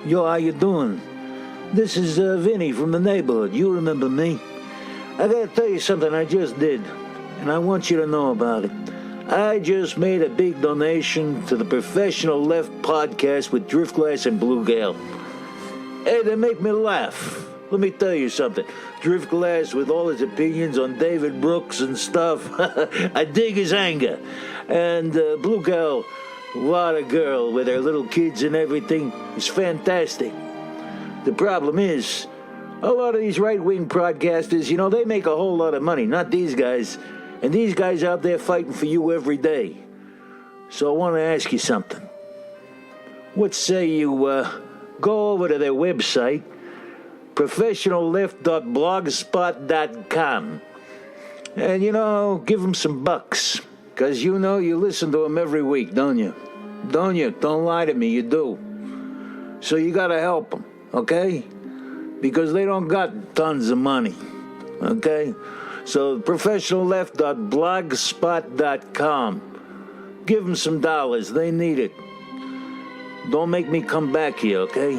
Yo, how you doing? This is Vinny from the neighborhood. You remember me? I gotta tell you something I just did, and I want you to know about it. I just made a big donation to the Professional Left podcast with Driftglass and Blue Gale. Hey, they make me laugh. Let me tell you something. Driftglass, with all his opinions on David Brooks and stuff, I dig his anger. And Blue Gale, what a girl with her little kids and everything, is fantastic. The problem is, a lot of these right-wing broadcasters, they make a whole lot of money, not these guys. And these guys out there fighting for you every day. So I want to ask you something. What say you go over to their website, professionalleft.blogspot.com, and, give them some bucks. Because you listen to them every week, don't you? Don't you? Don't lie to me, you do. So you got to help them, okay? Because they don't got tons of money, okay? So professionalleft.blogspot.com. Give them some dollars. They need it. Don't make me come back here, okay?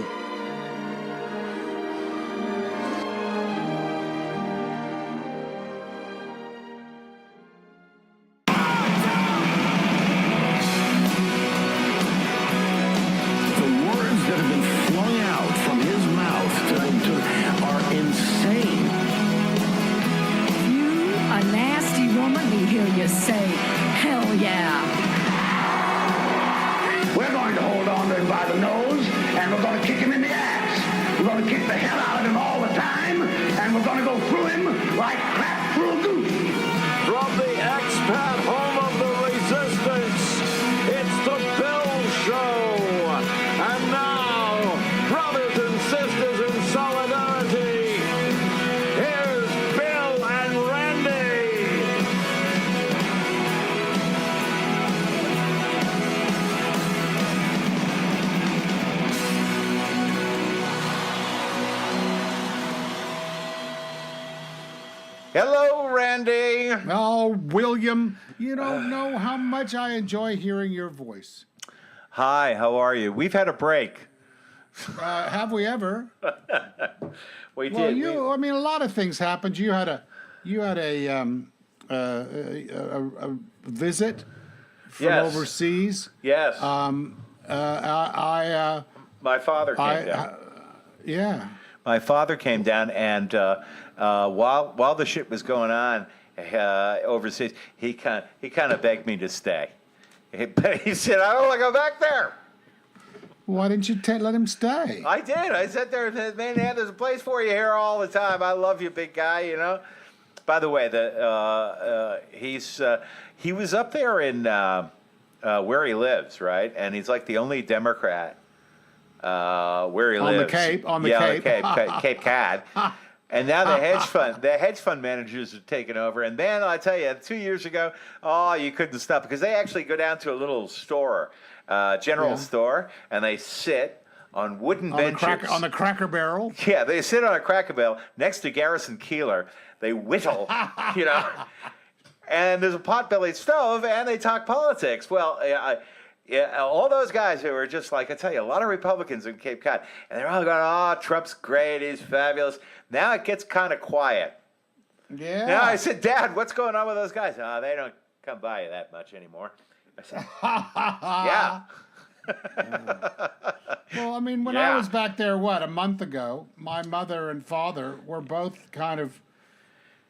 Hello, Randy. Oh, William, you don't know how much I enjoy hearing your voice. Hi, how are you? We've had a break. Have we ever? We did. Well, a lot of things happened. You had a visit from overseas. Yes. My father came down. Yeah. My father came down, and while the shit was going on overseas, he kind of begged me to stay. He said, "I don't want to go back there." Why didn't you let him stay? I did. I sat there and said, "Man, there's a place for you here all the time. I love you, big guy." By the way, he was up there in where he lives, right? And he's like the only Democrat where he lives. On the Cape. Cape Cod. And now the hedge fund managers are taking over. And then I tell you, 2 years ago, you couldn't stop, because they actually go down to a little store, general store, and they sit on wooden benches. On the Cracker Barrel? Yeah, they sit on a Cracker Barrel next to Garrison Keillor. They whittle, and there's a pot-bellied stove, and they talk politics. Well, all those guys who are just like, I tell you, a lot of Republicans in Cape Cod, and they're all going, Trump's great, he's fabulous. Now it gets kind of quiet. Yeah. Now I said, Dad, what's going on with those guys? They don't come by you that much anymore. I said, yeah. Well, when I was back there, a month ago, my mother and father were both kind of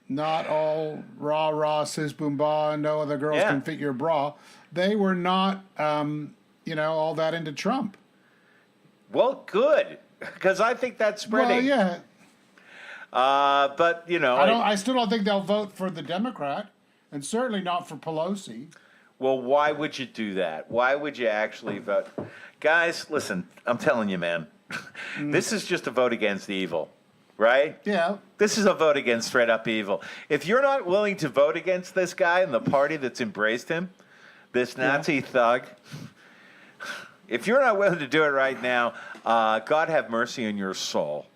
not all rah, sis, boom, bah, no other girls can fit your bra. They were not, all that into Trump. Well, good, because I think that's spreading. Well, yeah. But, I still don't think they'll vote for the Democrat, and certainly not for Pelosi. Well, why would you do that? Why would you actually vote? Guys, listen, I'm telling you, man, this is just a vote against evil, right? Yeah. This is a vote against straight up evil. If you're not willing to vote against this guy and the party that's embraced him, this Nazi thug, if you're not willing to do it right now, God have mercy on your soul.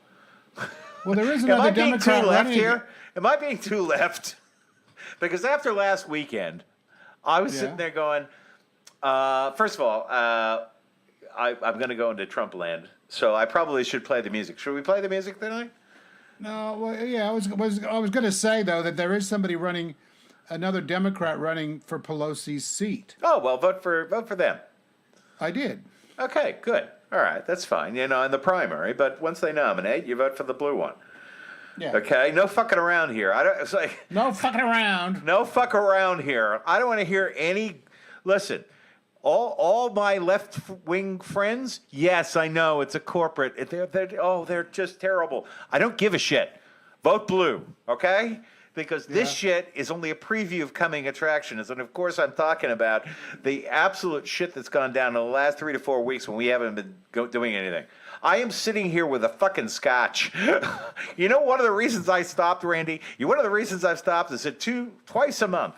Well, there is another Democrat left here. Am I being too left? Because after last weekend, I was sitting there going, first of all, I'm going to go into Trump land, so I probably should play the music. Should we play the music tonight? No, well, yeah, I was going to say though that there is somebody running, another Democrat running for Pelosi's seat. Oh well, vote for them. I did. Okay, good. All right, that's fine. In the primary, but once they nominate, you vote for the blue one. Yeah. Okay, no fucking around here. It's like No fucking around. no fuck around here. I don't want to hear any. Listen, all my left wing friends. Yes, I know it's a corporate. They're just terrible. I don't give a shit. Vote blue, okay? Because this shit is only a preview of coming attractions. And of course, I'm talking about the absolute shit that's gone down in the last 3 to 4 weeks when we haven't been doing anything. I am sitting here with a fucking scotch. One of the reasons I stopped, Randy, one of the reasons I've stopped is that twice a month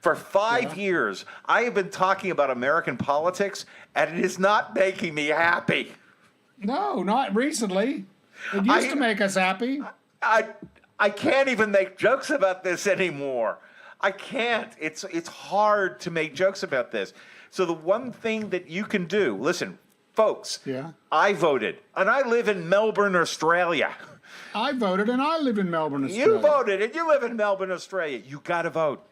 for 5 years, I have been talking about American politics, and it is not making me happy. No, not recently. It used to make us happy. I can't even make jokes about this anymore. I can't. It's hard to make jokes about this. So the one thing that you can do, listen, folks, I voted, and I live in Melbourne, Australia. I voted, and I live in Melbourne, Australia. You voted, and you live in Melbourne, Australia. You got to vote.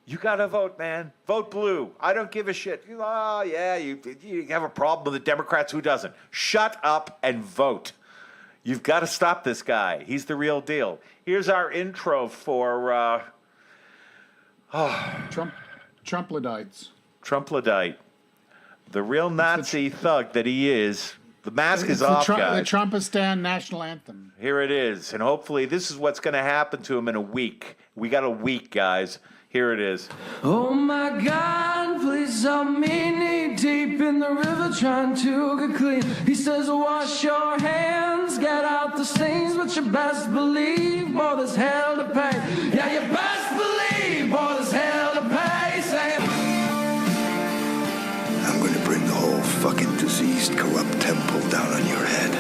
You got to vote, man. Vote blue. I don't give a shit. You have a problem with the Democrats. Who doesn't? Shut up and vote. You've got to stop this guy. He's the real deal. Here's our intro for Trumpladites. Trumplodite. The real Nazi thug that he is. The mask is off, guys. The Trumpistan national anthem. Here it is. And hopefully this is what's going to happen to him in a week. We got a week, guys. Here it is. Oh my God, please help me knee deep in the river trying to get clean. He says, wash your hands, get out the stains, but you best believe, boy, there's hell to pay. Yeah, you best believe, boy, there's hell to pay. Saying, I'm going to bring the whole fucking diseased, corrupt temple down on your head.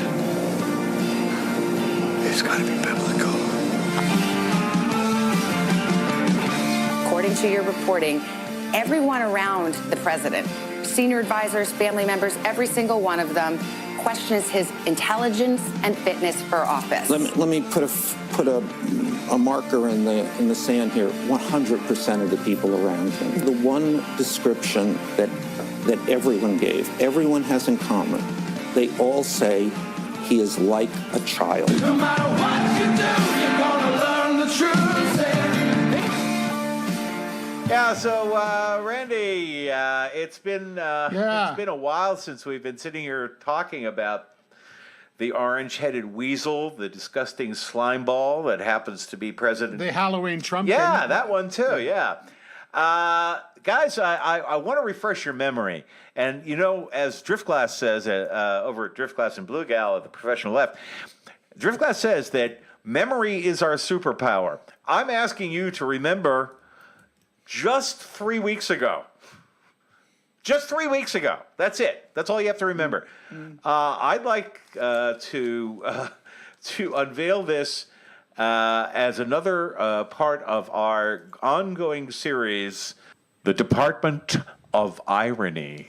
It's got to be biblical. According to your reporting, everyone around the president, senior advisors, family members, every single one of them questions his intelligence and fitness for office. Let me put a marker in the sand here. 100% of the people around him. The one description that everyone gave, everyone has in common. They all say he is like a child. no matter what you do, you're gonna learn the truth. Yeah, so Randy, it's been a while since we've been sitting here talking about the orange-headed weasel, the disgusting slime ball that happens to be president. The Halloween Trump. Yeah, that one too. Yeah, guys, I want to refresh your memory, and as Driftglass says over at Driftglass and Blue Gal at the Professional Left, Driftglass says that memory is our superpower. I'm asking you to remember. Just 3 weeks ago. That's it. That's all you have to remember. I'd like to unveil this as another part of our ongoing series, The Department of Irony.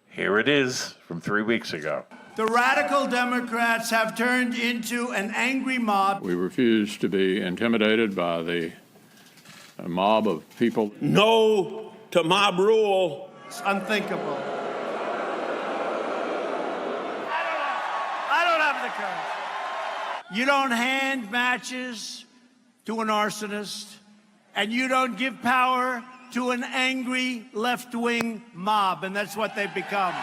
Here it is from 3 weeks ago. The radical Democrats have turned into an angry mob. We refuse to be intimidated by the a mob of people. No to mob rule. It's unthinkable. I don't have the courage. You don't hand matches to an arsonist, and you don't give power to an angry left-wing mob, and that's what they've become.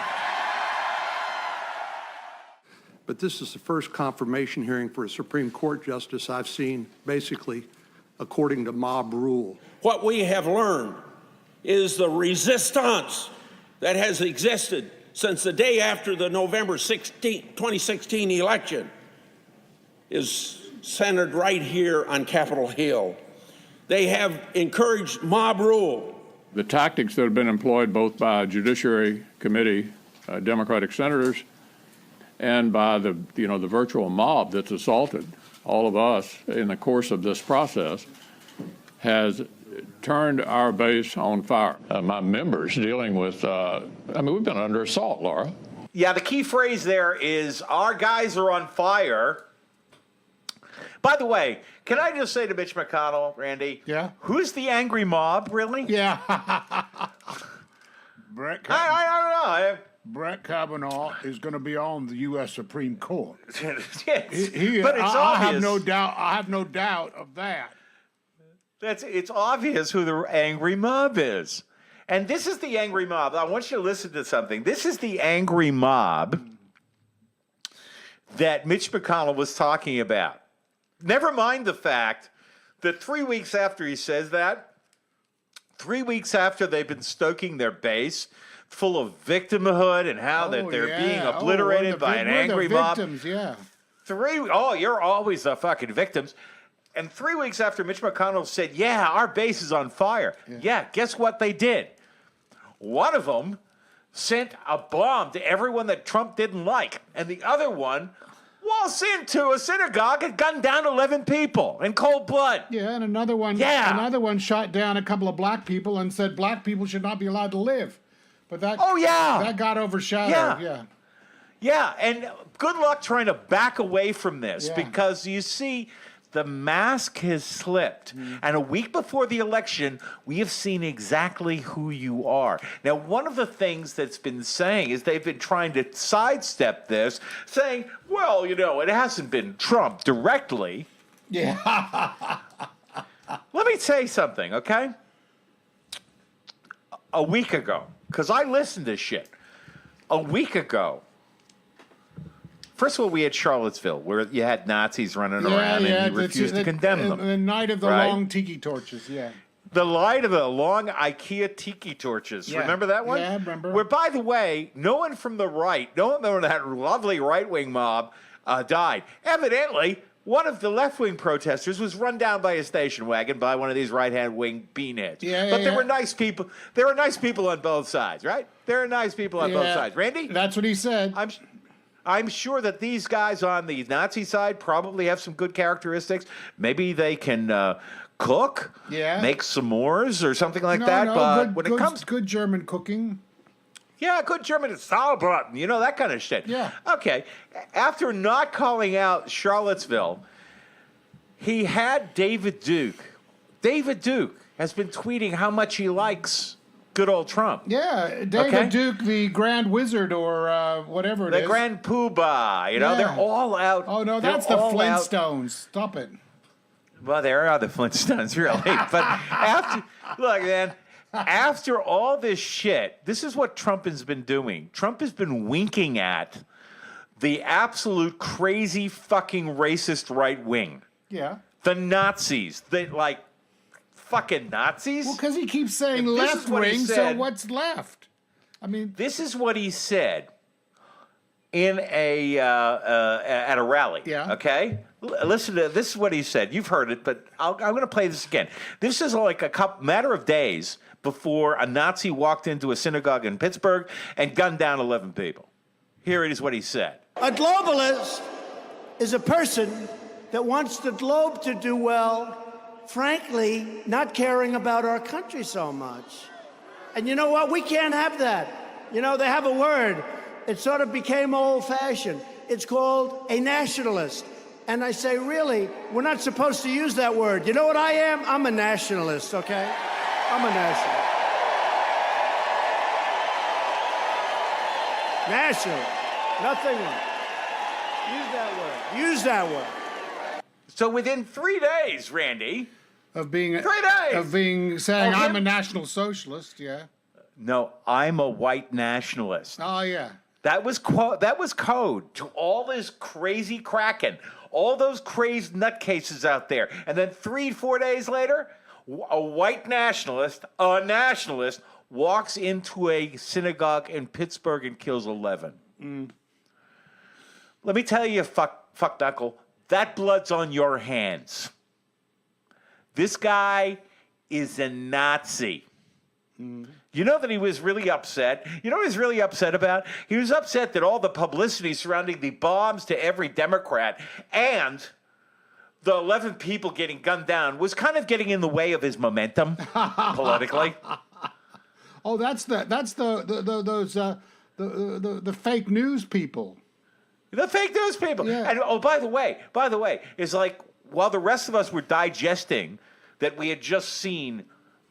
But this is the first confirmation hearing for a Supreme Court justice I've seen, basically, according to mob rule. What we have learned is the resistance that has existed since the day after the November 2016 election is centered right here on Capitol Hill. They have encouraged mob rule. The tactics that have been employed both by Judiciary Committee, Democratic senators, and by the virtual mob that's assaulted all of us in the course of this process has turned our base on fire. My members dealing with, we've been under assault, Laura. Yeah, the key phrase there is our guys are on fire. By the way, can I just say to Mitch McConnell, Randy? Yeah? Who's the angry mob, really? Yeah. Brett I don't know. Brett Kavanaugh is going to be on the U.S. Supreme Court. Yes, but it's obvious. I have no doubt. I have no doubt of that. It's obvious who the angry mob is. And this is the angry mob. I want you to listen to something. This is the angry mob that Mitch McConnell was talking about. Never mind the fact that 3 weeks after he says that, 3 weeks after they've been stoking their base full of victimhood and how that they're being obliterated by an angry mob. Yeah. You're always the fucking victims. And 3 weeks after Mitch McConnell said, yeah, our base is on fire. Yeah, guess what they did? One of them sent a bomb to everyone that Trump didn't like. And the other one waltzed into a synagogue and gunned down 11 people in cold blood. Yeah, and another one shot down a couple of black people and said black people should not be allowed to live. But that that got overshadowed. Yeah, and good luck trying to back away from this because you see the mask has slipped. And a week before the election, we have seen exactly who you are. Now, one of the things that's been saying is they've been trying to sidestep this, saying, well, it hasn't been Trump directly. Yeah. Let me say something, okay? A week ago, because I listened to shit. A week ago, first of all, we had Charlottesville, where you had Nazis running around and you refused to condemn them. The night of the long tiki torches, The light of the long IKEA tiki torches. Yeah. Remember that one? Yeah, I remember. Where, by the way, no one from the right, no one from that lovely right-wing mob died. Evidently, one of the left-wing protesters was run down by a station wagon by one of these right-hand wing beanheads. But there were nice people. There were nice people on both sides, right? There are nice people on both sides. Randy? That's what he said. I'm sure that these guys on the Nazi side probably have some good characteristics. Maybe they can cook, make s'mores or something like that. But when it comes good German cooking. Yeah, good German Sauerbraten, that kind of shit. Yeah. Okay. After not calling out Charlottesville, he had David Duke. David Duke has been tweeting how much he likes good old Trump. Yeah, David Duke, the Grand Wizard or whatever it is. The Grand Poobah, they're all out. Oh, no, that's the Flintstones. Stop it. Well, there are the Flintstones, really. But look, man, after all this shit, this is what Trump has been doing. Trump has been winking at the absolute crazy fucking racist right wing. Yeah. The Nazis. Fucking Nazis? Well, because he keeps saying left wing, so what's left? I mean, this is what he said in at a rally. Yeah. Okay. Listen to this. Is what he said. You've heard it, but I'm going to play this again. This is like a matter of days before a Nazi walked into a synagogue in Pittsburgh and gunned down 11 people. Here it is what he said. A globalist is a person that wants the globe to do well, frankly, not caring about our country so much. And you know what? We can't have that. They have a word. It sort of became old-fashioned. It's called a nationalist. And I say, really, we're not supposed to use that word. You know what I am? I'm a nationalist, okay? I'm a nationalist. Nationalist. Nothing. Use that word. Use that word. So within 3 days, Randy, of being 3 days of being saying I'm a national socialist, No, I'm a white nationalist. Oh yeah. That was code to all this crazy Kraken, all those crazed nutcases out there. And then 3-4 days later, a white nationalist, walks into a synagogue in Pittsburgh and kills 11. Let me tell you, fuck knuckle, that blood's on your hands. This guy is a Nazi. You know that he was really upset. You know what he was really upset about? He was upset that all the publicity surrounding the bombs to every Democrat and the 11 people getting gunned down was kind of getting in the way of his momentum politically. Oh, that's the fake news people. The fake news people. Yeah. And by the way, it's like while the rest of us were digesting that we had just seen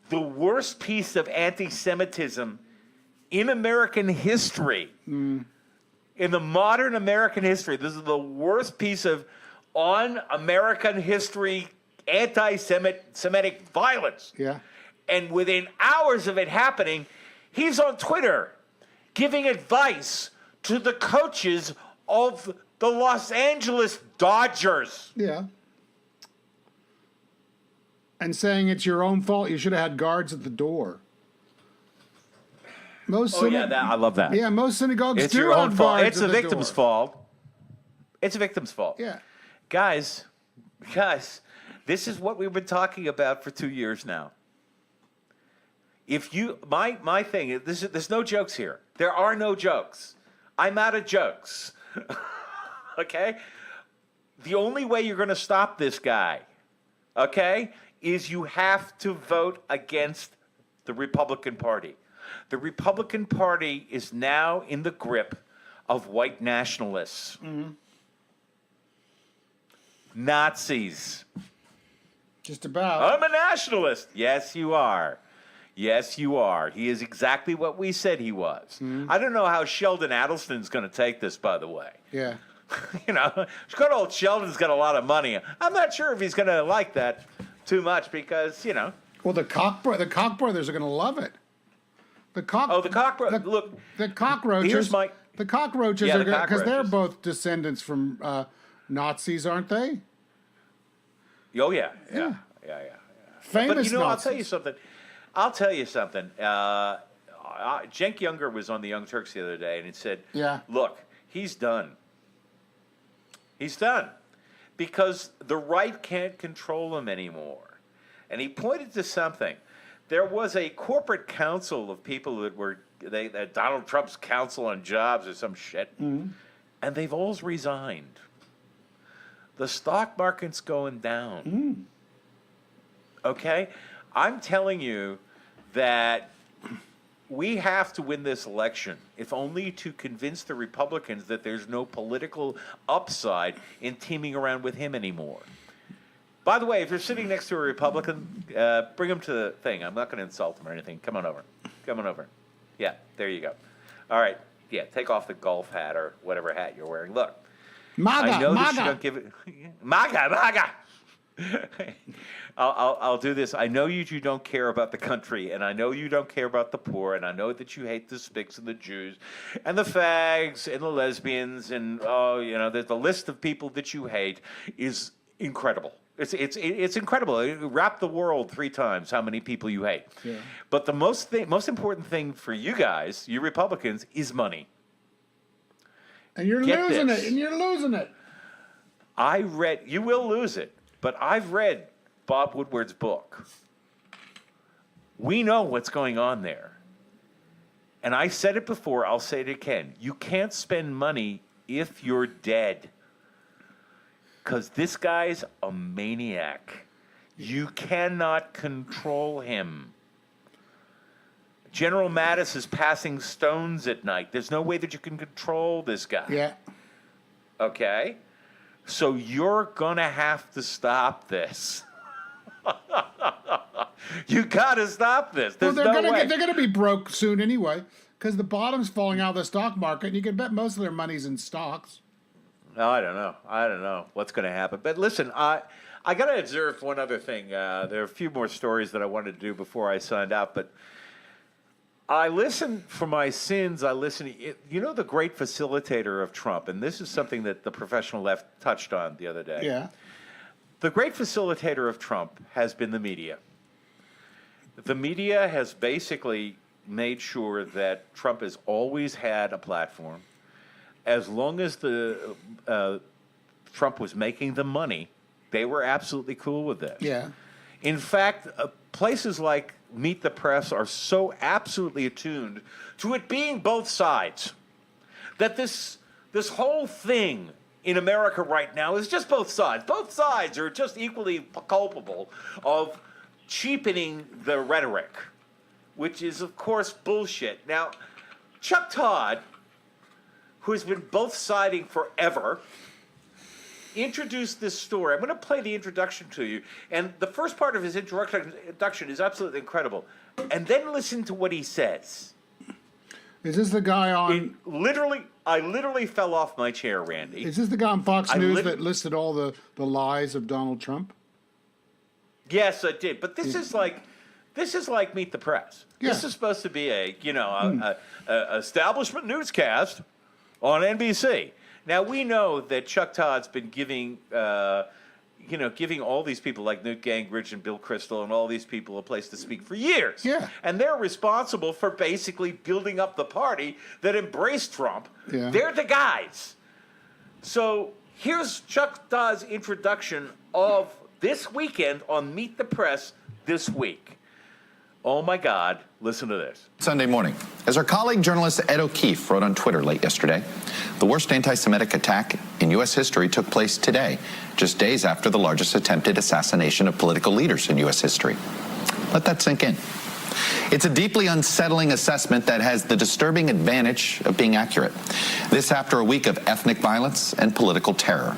the worst piece of anti-Semitism in American history, in the modern American history. This is the worst piece of on American history anti-Semitic violence. Yeah. And within hours of it happening, he's on Twitter giving advice to the coaches of the Los Angeles Dodgers. Yeah. And saying it's your own fault. You should have had guards at the door. I love that. Yeah, most synagogues It's do your own have fault. guards It's at the the victim's door. fault. It's a victim's fault. Yeah. Guys, this is what we've been talking about for 2 years now. If you, my thing, there's no jokes here. There are no jokes. I'm out of jokes. Okay? The only way you're going to stop this guy, okay, is you have to vote against the Republican Party. The Republican Party is now in the grip of white nationalists. Nazis. Just about. I'm a nationalist. Yes, you are. Yes, you are. He is exactly what we said he was. I don't know how Sheldon Adelson's going to take this, by the way. Yeah. You know, good old Sheldon's got a lot of money. I'm not sure if he's going to like that too much because, you know. Well, the Koch brothers are going to love it. The Koch brothers. Look, the cockroaches. here's my. The cockroaches Yeah, are the because they're cockroaches. both descendants from Nazis, aren't they? Oh yeah. Famous But you know, Nazis. I'll tell you something. Cenk Younger was on the Young Turks the other day, and he said, Yeah. look, he's done. He's done. Because the right can't control him anymore. And he pointed to something. There was a corporate council of people that were, Donald Trump's council on jobs or some shit, and they've all resigned. The stock market's going down. Okay? I'm telling you that we have to win this election, if only to convince the Republicans that there's no political upside in teaming around with him anymore. By the way, if you're sitting next to a Republican, bring him to the thing. I'm not going to insult him or anything. Come on over. Come on over. Yeah, there you go. All right. Yeah, take off the golf hat or whatever hat you're wearing. Look. MAGA, I know MAGA. that you don't give it. MAGA. I'll do this. I know you don't care about the country, and I know you don't care about the poor, and I know that you hate the Spics and the Jews, and the fags and the lesbians, and the list of people that you hate is incredible. It's incredible. It wrapped the world 3 times how many people you hate. Yeah. But the most important thing for you guys, you Republicans, is money. And you're Get losing this. it. And you're losing it. You will lose it, but I've read Bob Woodward's book. We know what's going on there. And I said it before, I'll say it again. You can't spend money if you're dead. Because this guy's a maniac. You cannot control him. General Mattis is passing stones at night. There's no way that you can control this guy. Yeah. Okay? So you're going to have to stop this. You got to stop this. There's Well, no way. they're going to be broke soon anyway because the bottom's falling out of the stock market, and you can bet most of their money's in stocks. No, I don't know what's going to happen. But listen, I got to observe one other thing. There are a few more stories that I wanted to do before I signed out, but I listen for my sins. You know, the great facilitator of Trump, and this is something that the professional left touched on the other day. Yeah. The great facilitator of Trump has been the media. The media has basically made sure that Trump has always had a platform. As long as Trump was making the money, they were absolutely cool with this. Yeah. In fact, places like Meet the Press are so absolutely attuned to it being both sides that this whole thing in America right now is just both sides. Both sides are just equally culpable of cheapening the rhetoric, which is, of course, bullshit. Now, Chuck Todd, who's been both siding forever, introduced this story. I'm going to play the introduction to you. And the first part of his introduction is absolutely incredible. And then listen to what he says. Is this the guy on... I literally fell off my chair, Randy. Is this the guy on Fox News that listed all the lies of Donald Trump? Yes, I did. But this is like Meet the Press. Yeah. This is supposed to be a establishment newscast on NBC. Now, we know that Chuck Todd's been giving all these people like Newt Gingrich and Bill Kristol and all these people a place to speak for years. Yeah. And they're responsible for basically building up the party that embraced Trump. Yeah. They're the guys. So here's Chuck Todd's introduction of this weekend on Meet the Press this week. Oh, my God. Listen to this. Sunday morning, as our colleague journalist Ed O'Keefe wrote on Twitter late yesterday, the worst anti-Semitic attack in U.S. history took place today, just days after the largest attempted assassination of political leaders in U.S. history. Let that sink in. It's a deeply unsettling assessment that has the disturbing advantage of being accurate. This after a week of ethnic violence and political terror.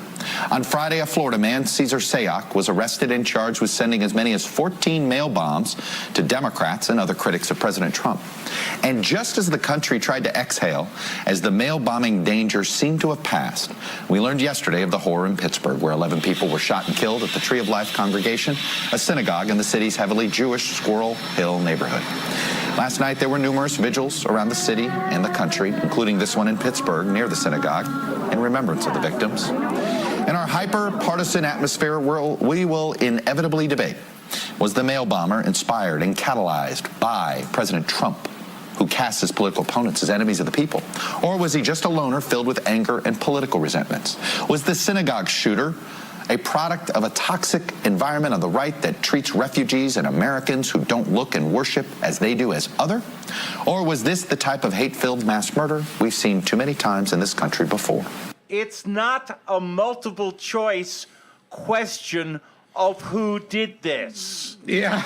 On Friday, a Florida man, Cesar Sayoc, was arrested and charged with sending as many as 14 mail bombs to Democrats and other critics of President Trump. And just as the country tried to exhale, as the mail bombing danger seemed to have passed, we learned yesterday of the horror in Pittsburgh, where 11 people were shot and killed at the Tree of Life congregation, a synagogue in the city's heavily Jewish Squirrel Hill neighborhood. Last night, there were numerous vigils around the city and the country, including this one in Pittsburgh near the synagogue, in remembrance of the victims. In our hyper-partisan atmosphere, we will inevitably debate, was the mail bomber inspired and catalyzed by President Trump, who casts his political opponents as enemies of the people? Or was he just a loner filled with anger and political resentments? Was the synagogue shooter a product of a toxic environment on the right that treats refugees and Americans who don't look and worship as they do as other? Or was this the type of hate-filled mass murder we've seen too many times in this country before? It's not a multiple choice question of who did this. Yeah.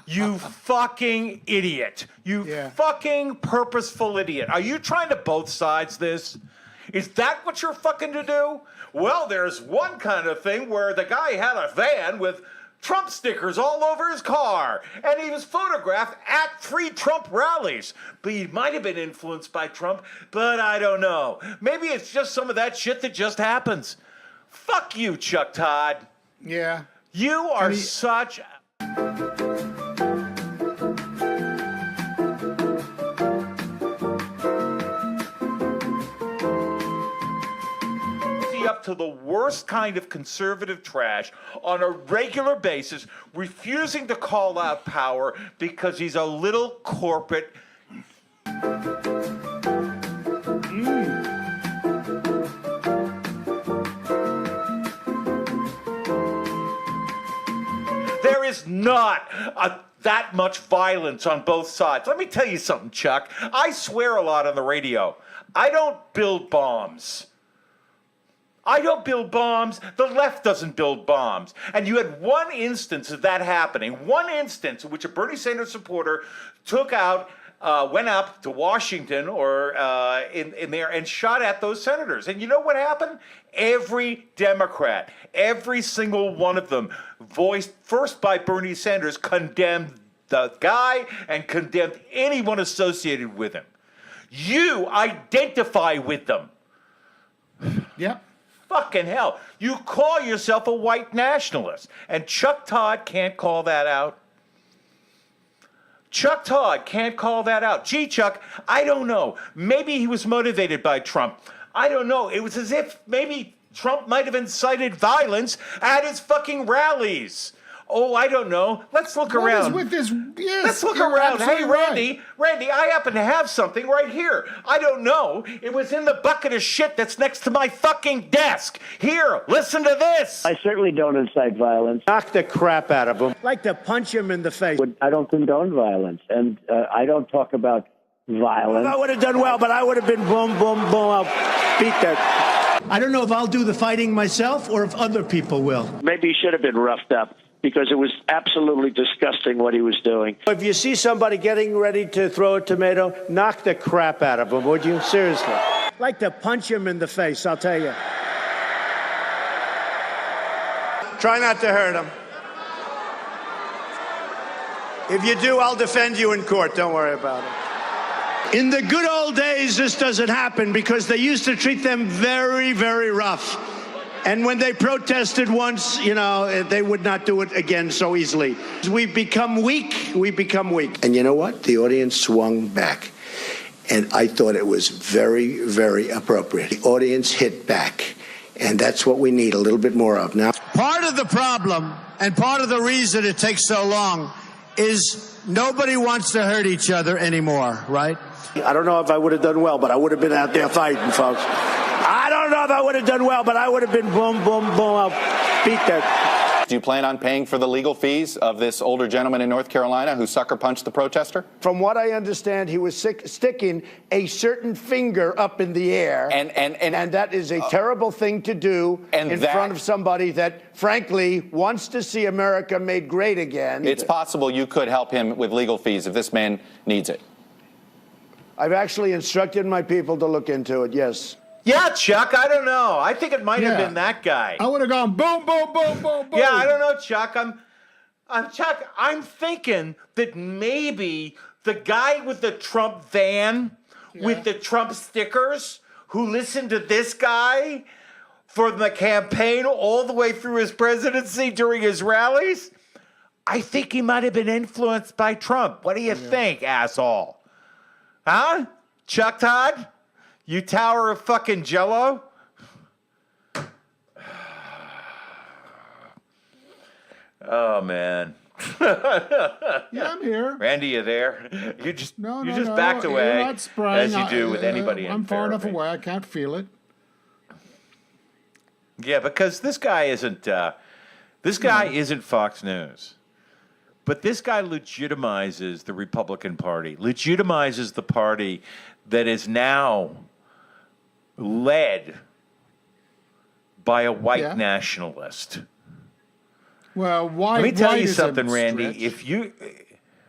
You fucking idiot. You fucking purposeful idiot. Are you trying to both sides this? Is that what you're fucking to do? Well, there's one kind of thing where the guy had a van with Trump stickers all over his car, and he was photographed at 3 Trump rallies. But he might have been influenced by Trump, but I don't know. Maybe it's just some of that shit that just happens. Fuck you, Chuck Todd. Yeah. You are such... up to the worst kind of conservative trash on a regular basis, refusing to call out power because he's a little corporate. There is not that much violence on both sides. Let me tell you something, Chuck. I swear a lot on the radio. I don't build bombs. I don't build bombs. The left doesn't build bombs. And you had one instance of that happening, one instance in which a Bernie Sanders supporter went up to Washington or in there and shot at those senators. And you know what happened? Every Democrat, every single one of them, voiced first by Bernie Sanders, condemned the guy and condemned anyone associated with him. You identify with them. Yep. Fucking hell. You call yourself a white nationalist, and Chuck Todd can't call that out. Chuck Todd can't call that out. Gee, Chuck, I don't know. Maybe he was motivated by Trump. I don't know. It was as if maybe Trump might have incited violence at his fucking rallies. Oh, I don't know. Let's look around. What is with this? Yes, let's look around. Hey, Randy, I happen to have something right here. I don't know. It was in the bucket of shit that's next to my fucking desk. Here, listen to this. I certainly don't incite violence. Knock the crap out of him. Like to punch him in the face. I don't condone violence, and I don't talk about violence. I would have done well, but I would have been boom, boom, boom. I'll beat that. I don't know if I'll do the fighting myself or if other people will. Maybe he should have been roughed up because it was absolutely disgusting what he was doing. If you see somebody getting ready to throw a tomato, knock the crap out of them, would you? Seriously. I'd like to punch him in the face, I'll tell you. Try not to hurt him. If you do, I'll defend you in court. Don't worry about it. In the good old days, this doesn't happen because they used to treat them very, very rough. And when they protested once, you know, they would not do it again so easily. We've become weak. We've become weak. And you know what? The audience swung back. And I thought it was very, very appropriate. The audience hit back. And that's what we need a little bit more of now. Part of the problem and part of the reason it takes so long is nobody wants to hurt each other anymore, right? I don't know if I would have done well, but I would have been out there fighting, folks. I don't know if I would have done well, but I would have been boom, boom, boom. I'll beat that. Do you plan on paying for the legal fees of this older gentleman in North Carolina who sucker punched the protester? From what I understand, he was sticking a certain finger up in the air. And that is a terrible thing to do in front of somebody that, frankly, wants to see America made great again. It's possible you could help him with legal fees if this man needs it. I've actually instructed my people to look into it, yes. Yeah, Chuck, I don't know. I think it might have been that guy. I would have gone boom, boom, boom, boom, boom. Yeah, I don't know, Chuck. Chuck, I'm thinking that maybe the guy with the Trump van with the Trump stickers who listened to this guy for the campaign all the way through his presidency during his rallies, I think he might have been influenced by Trump. What do you think, asshole? Huh? Chuck Todd? You tower of fucking Jello? Oh, man. Yeah, I'm here. Randy, you there? You just No, backed away, not spraying. as you do with anybody in I'm far enough therapy. away. I can't feel it. Yeah, because this guy isn't Fox News. But this guy legitimizes the Republican Party, legitimizes the party that is now led by a white nationalist. Well, why? Let me tell you is a something, Randy. stretch. If you,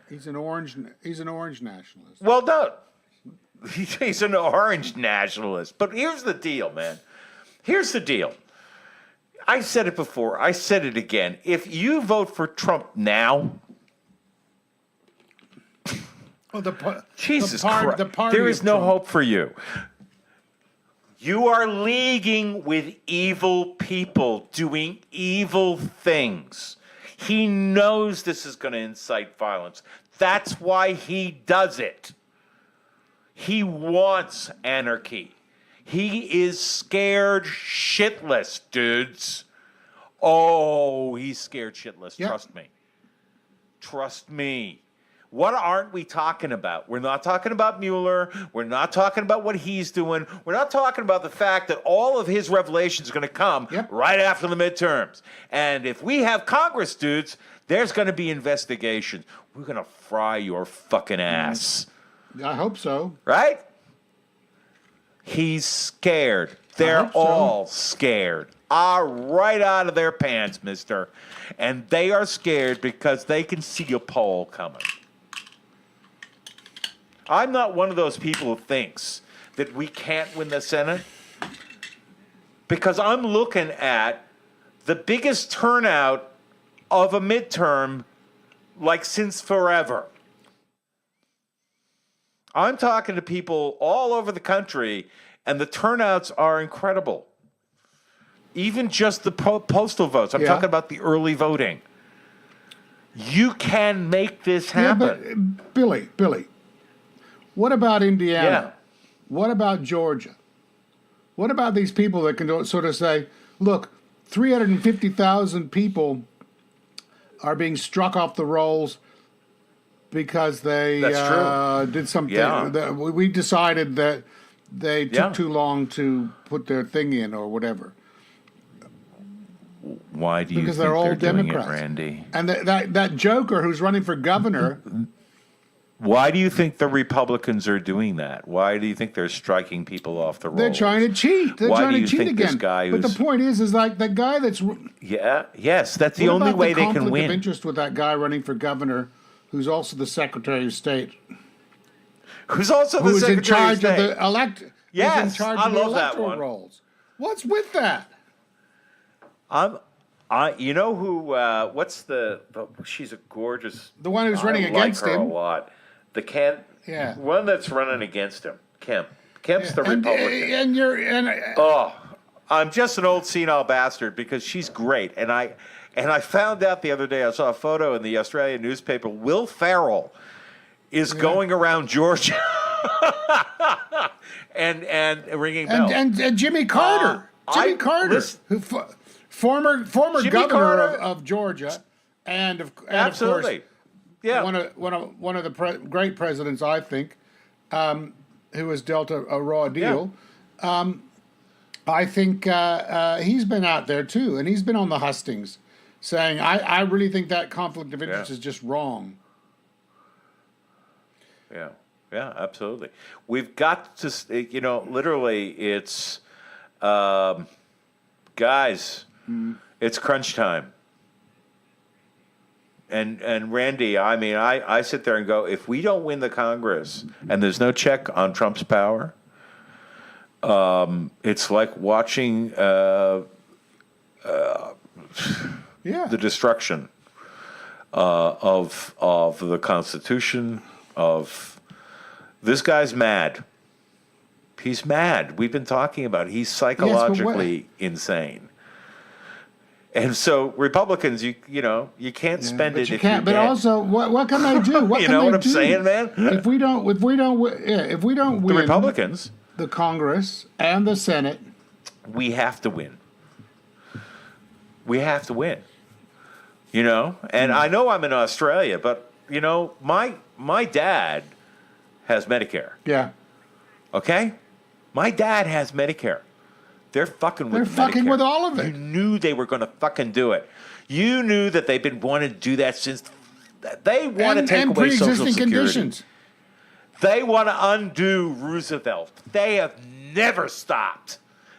He's an orange nationalist. well, no, he's an orange nationalist. But here's the deal, man. Here's the deal. I said it before. I said it again. If you vote for Trump now, Jesus Christ, there is no hope for you. You are leaguing with evil people doing evil things. He knows this is going to incite violence. That's why he does it. He wants anarchy. He is scared shitless, dudes. Oh, he's scared shitless. Yep. Trust me. Trust me. What aren't we talking about? We're not talking about Mueller. We're not talking about what he's doing. We're not talking about the fact that all of his revelations are going to come right after the midterms. And if we have Congress, dudes, there's going to be investigations. We're going to fry your fucking ass. I hope so. Right? He's scared. They're all scared. Right out of their pants, mister. And they are scared because they can see a poll coming. I'm not one of those people who thinks that we can't win the Senate, because I'm looking at the biggest turnout of a midterm like since forever. I'm talking to people all over the country, and the turnouts are incredible. Even just the postal votes. I'm talking about the early voting. You can make this happen. But, Billy, what about Indiana? Yeah. What about Georgia? What about these people that can sort of say, look, 350,000 people are being struck off the rolls because they did something. Yeah. We decided that they took too long to put their thing in or whatever. Why do you because think they're all doing Democrats, it, Randy? And that joker who's running for governor Why do you think the Republicans are doing that? Why do you think they're striking people off the rolls? They're trying to cheat. They're Why trying do to you cheat think again. this guy But the who's- point is like the guy that's. Yes, that's the only way they can conflict win. of interest with that guy running for governor, who's also the Secretary of State, Who's also the who's in Secretary charge of State. of the elect. who's in Yes, charge I of the love that electoral one. rolls. What's with that? You know who? What's the? She's a gorgeous. The one who's running I against like her him. a lot. The Kemp. Yeah. One that's running against him. Kemp. Kemp's the Republican. Oh, I'm just an old senile bastard because she's great, and I found out the other day. I saw a photo in the Australian newspaper. Will Ferrell is going around Georgia and ringing bells. And Jimmy Carter. Jimmy Carter, listen, who former Jimmy governor Carter, of Georgia, and of absolutely, course, yeah, one of the great presidents, I think, who was dealt a raw deal. Yeah. I think he's been out there too, and he's been on the hustings, saying, "I really think that conflict of interest is just wrong." Yeah, yeah, absolutely. We've got to, literally, it's, guys, it's crunch time. And Randy, I mean, I sit there and go, if we don't win the Congress and there's no check on Trump's power, it's like watching the destruction of the Constitution. Of this guy's mad. He's mad. We've been talking about it. He's psychologically insane. And so Republicans, you can't spend it if you can't. But also, what can they do? What you can know they what I'm do? saying, man? If we don't win The Republicans, the Congress and the Senate, we have to win. We have to win. And I know I'm in Australia, but my dad has Medicare. Yeah. Okay? My dad has Medicare. They're fucking with Medicare. With all of it. You knew they were going to fucking do it. You knew that they've been wanting to do that since they want to take away Social Security. Conditions. They want to undo Roosevelt. They have never stopped.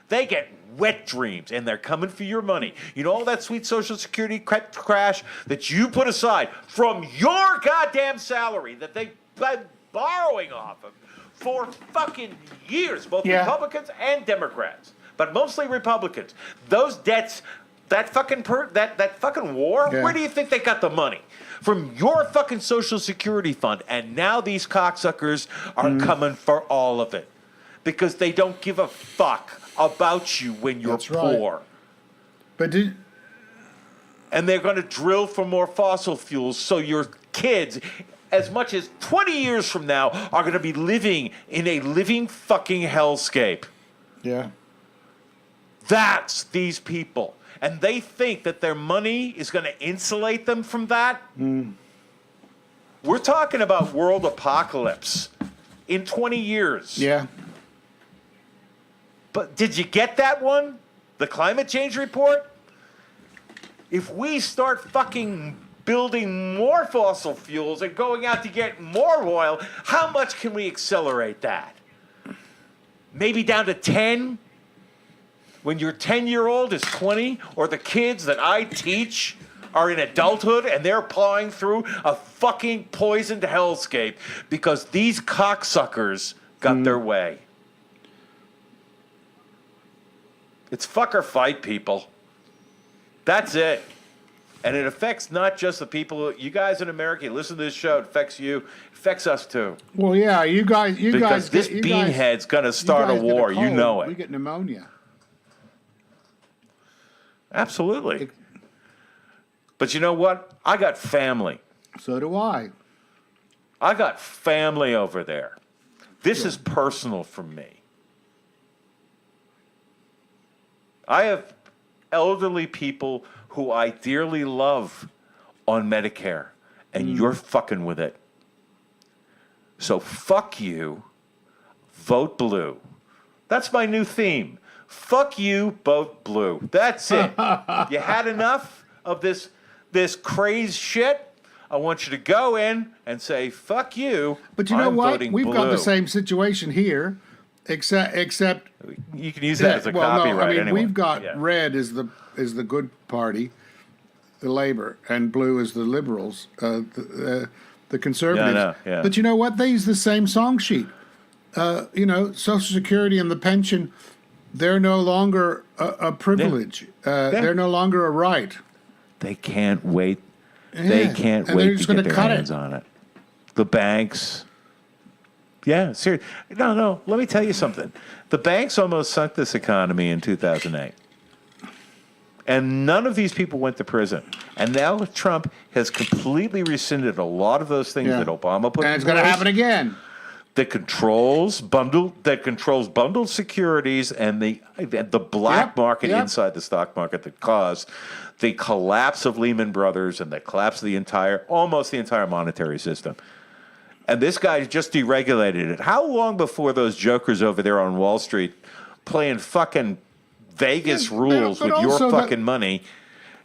They get wet dreams, and they're coming for your money. You know all that sweet Social Security crash that you put aside from your goddamn salary that they've been borrowing off of for fucking years, both Republicans and Democrats, but mostly Republicans. Those debts, that fucking war, where do you think they got the money? From your fucking Social Security fund, and now these cocksuckers are coming for all of it because they don't give a fuck about you when you're poor. Right. But and they're going to drill for more fossil fuels so your kids, as much as 20 years from now, are going to be living in a living fucking hellscape. Yeah. That's these people. And they think that their money is going to insulate them from that. We're talking about world apocalypse in 20 years. Yeah. But did you get that one? The climate change report? If we start fucking building more fossil fuels and going out to get more oil, how much can we accelerate that? Maybe down to 10? When your 10-year-old is 20, or the kids that I teach are in adulthood and they're plowing through a fucking poisoned hellscape because these cocksuckers got their way. It's fuck or fight, people. That's it. And it affects not just the people, you guys in America, you listen to this show, it affects you, it affects us too. Well, yeah, you guys. Because this beanhead's going to start a war, you know it. We get pneumonia. Absolutely. But you know what? I got family. So do I. I got family over there. This is personal for me. I have elderly people who I dearly love on Medicare, and you're fucking with it. So fuck you, vote blue. That's my new theme. Fuck you, vote blue. That's it. You had enough of this crazed shit? I want you to go in and say, fuck you. But you know I'm what? voting We've got blue." the same situation here, except You can use that as a copyright no, I mean, anyway. we've got Yeah. red is the good party, the Labor, and blue is the Liberals, the Conservatives. Yeah, I know, yeah. But you know what? They use the same song sheet. You know, Social Security and the pension, they're no longer a privilege. They're no longer a right. They can't wait. They Yeah. can't And they're wait just to gonna get their cut it. hands on it. The banks. Yeah, seriously. No, let me tell you something. The banks almost sunk this economy in 2008. And none of these people went to prison. And now Trump has completely rescinded a lot of those things Yeah. that Obama put in And it's going to place. happen again. That controls bundled securities and the black market inside the stock market that caused the collapse of Lehman Brothers and the collapse of almost the entire monetary system. And this guy just deregulated it. How long before those jokers over there on Wall Street playing fucking Vegas rules but with your also fucking money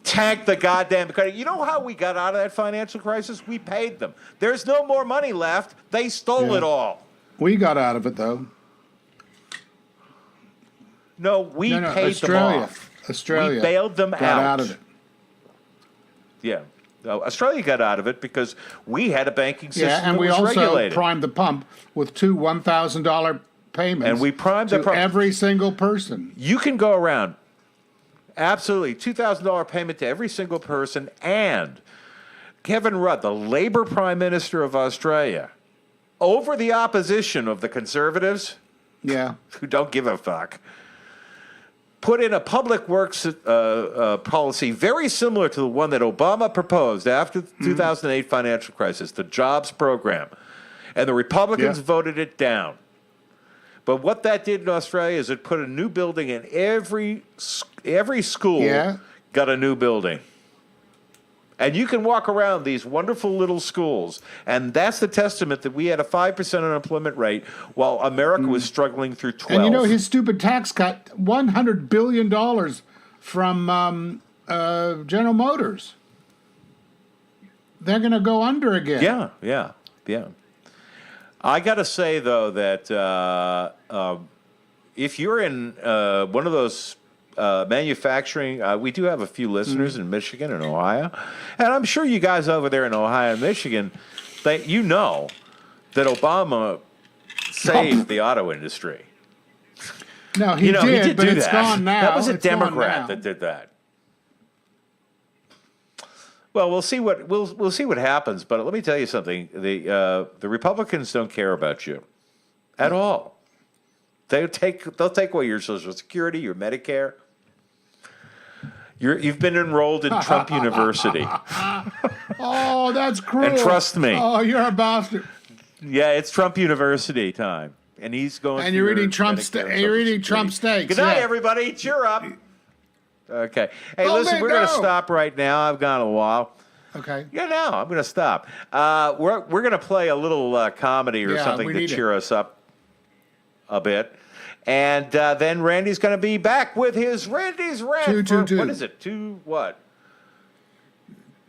tank the goddamn credit? You know how we got out of that financial crisis? We paid them. There's no more money left. They stole it all. We got out of it, though. No, we paid Australia. them off. Australia We bailed them got out. of it. Yeah. No, Australia got out of it because we had a banking system Yeah, and that we was also regulated. primed the pump with two $1,000 payments. And we primed the to pump. every single person. You can go around, absolutely, $2,000 payment to every single person. And Kevin Rudd, the Labor Prime Minister of Australia, over the opposition of the Conservatives, who don't give a fuck, put in a public works policy very similar to the one that Obama proposed after the 2008 financial crisis, the jobs program. And the Republicans voted it down. But what that did in Australia is it put a new building in every school got a new building. And you can walk around these wonderful little schools, and that's the testament that we had a 5% unemployment rate while America was struggling through 12. And you know, his stupid tax cut, $100 billion from General Motors. They're going to go under again. Yeah. I got to say, though, that if you're in one of those manufacturing, we do have a few listeners in Michigan and Ohio, and I'm sure you guys over there in Ohio and Michigan, you know that Obama saved the auto industry. No, he did, but it's gone now. That was a It's gone Democrat now. that did that. Well, we'll see what happens. But let me tell you something: the Republicans don't care about you at all. They'll take away your Social Security, your Medicare. You've been enrolled in Trump University. Oh, that's cruel. And trust me. Oh, you're a bastard. Yeah, it's Trump University time, and he's going. And you're through eating Trump. Medicare and You're Social eating Trump Security. steaks. Good night, yeah. everybody. Cheer up. Okay. Hey, Oh, listen, man, we're going to no. stop right now. I've gone a while. Okay. Yeah, no, I'm going to stop. We're going to play a little comedy or Yeah, something we to need it. cheer us up a bit. And then Randy's going to be back with his Randy's Rant. What is it? 2 what?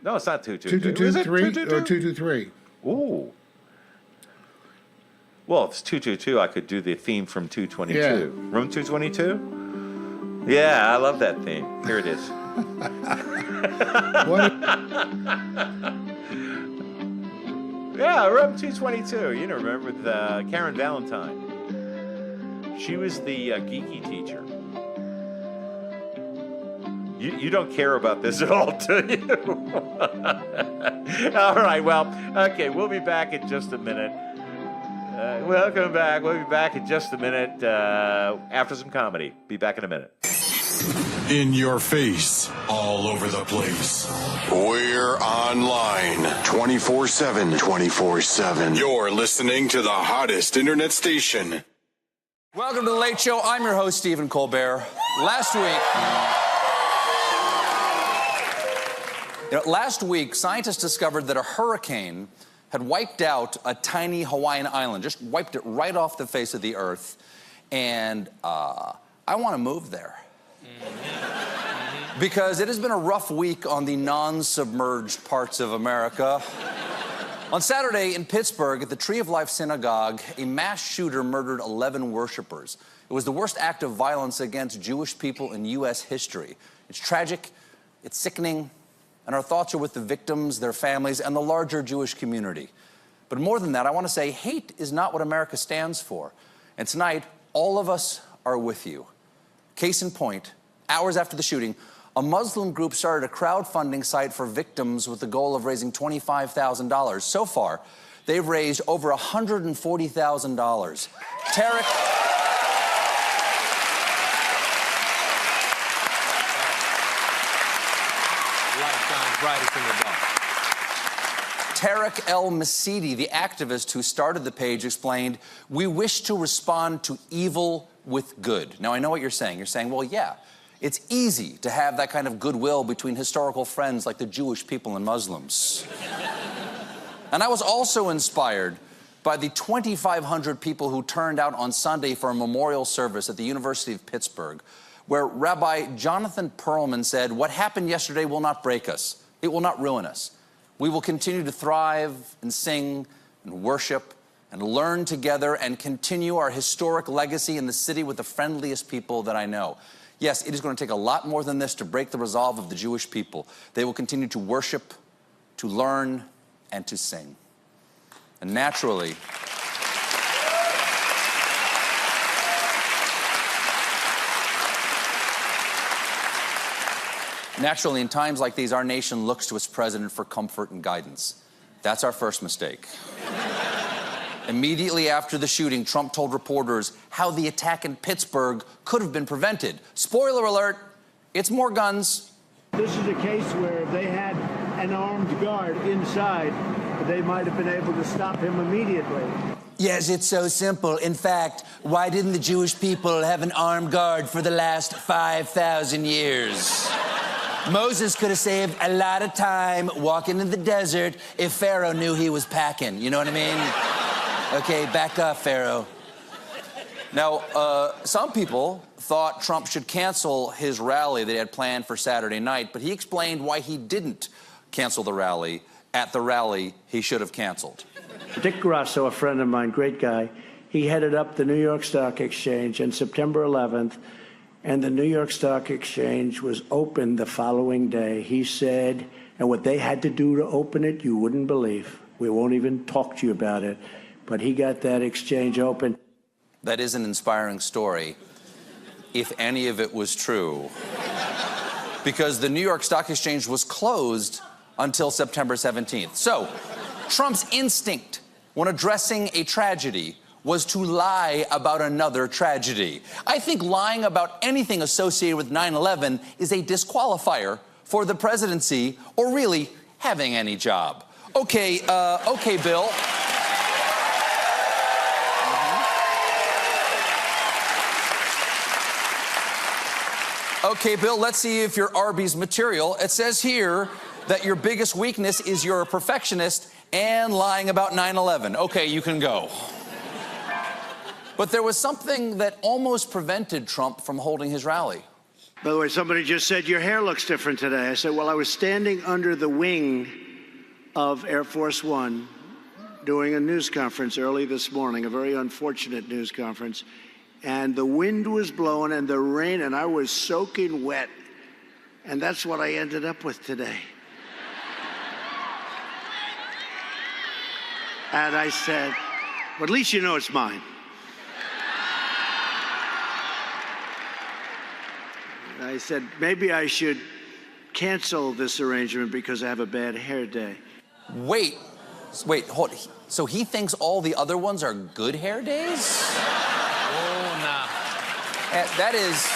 No, it's not 222. Is it 222 or 223? Ooh. Well, if it's 222, I could do the theme from 222. Yeah. Room 222? Yeah, I love that theme. Here it is. Yeah, Room 222. You know, remember with Karen Valentine. She was the geeky teacher. You don't care about this at all, do you? All right, well, okay, we'll be back in just a minute. Welcome back. We'll be back in just a minute after some comedy. Be back in a minute. In your face, all over the place. We're online 24/7. 24/7. You're listening to the hottest internet station. Welcome to The Late Show. I'm your host, Stephen Colbert. Last week, scientists discovered that a hurricane had wiped out a tiny Hawaiian island, just wiped it right off the face of the earth. And I want to move there. Because it has been a rough week on the non-submerged parts of America. On Saturday in Pittsburgh at the Tree of Life Synagogue, a mass shooter murdered 11 worshipers. It was the worst act of violence against Jewish people in U.S. history. It's tragic, it's sickening, and our thoughts are with the victims, their families, and the larger Jewish community. But more than that, I want to say hate is not what America stands for. And tonight, all of us are with you. Case in point, hours after the shooting, a Muslim group started a crowdfunding site for victims with the goal of raising $25,000. So far, they've raised over $140,000. Tarek Tarek El-Masidi, the activist who started the page, explained, "We wish to respond to evil with good." Now, I know what you're saying. You're saying, well, yeah, it's easy to have that kind of goodwill between historical friends like the Jewish people and Muslims. And I was also inspired by the 2,500 people who turned out on Sunday for a memorial service at the University of Pittsburgh, where Rabbi Jonathan Perlman said, "What happened yesterday will not break us. It will not ruin us. We will continue to thrive and sing and worship and learn together and continue our historic legacy in the city with the friendliest people that I know." Yes, it is going to take a lot more than this to break the resolve of the Jewish people. They will continue to worship, to learn, and to sing. And naturally, in times like these, our nation looks to its president for comfort and guidance. That's our first mistake. Immediately after the shooting, Trump told reporters how the attack in Pittsburgh could have been prevented. Spoiler alert, it's more guns. This is a case where if they had an armed guard inside, they might have been able to stop him immediately. Yes, it's so simple. In fact, why didn't the Jewish people have an armed guard for the last 5,000 years? Moses could have saved a lot of time walking in the desert if Pharaoh knew he was packing. You know what I mean? Okay, back up, Pharaoh. Now, some people thought Trump should cancel his rally that he had planned for Saturday night, but he explained why he didn't cancel the rally at the rally he should have canceled. Dick Grasso, a friend of mine, great guy, he headed up the New York Stock Exchange on September 11th, and the New York Stock Exchange was open the following day. He said, and what they had to do to open it, you wouldn't believe. We won't even talk to you about it. But he got that exchange open. That is an inspiring story, if any of it was true. Because the New York Stock Exchange was closed until September 17th. So, Trump's instinct when addressing a tragedy was to lie about another tragedy. I think lying about anything associated with 9/11 is a disqualifier for the presidency or really having any job. Okay, Bill. Okay, Bill, let's see if you're Arby's material. It says here that your biggest weakness is you're a perfectionist and lying about 9/11. Okay, you can go. But there was something that almost prevented Trump from holding his rally. By the way, somebody just said, your hair looks different today. I said, well, I was standing under the wing of Air Force One doing a news conference early this morning, a very unfortunate news conference. And the wind was blowing and the rain, and I was soaking wet. And that's what I ended up with today. And I said, well, at least you know it's mine. I said, maybe I should cancel this arrangement because I have a bad hair day. Wait, hold. So he thinks all the other ones are good hair days? Oh, nah. That is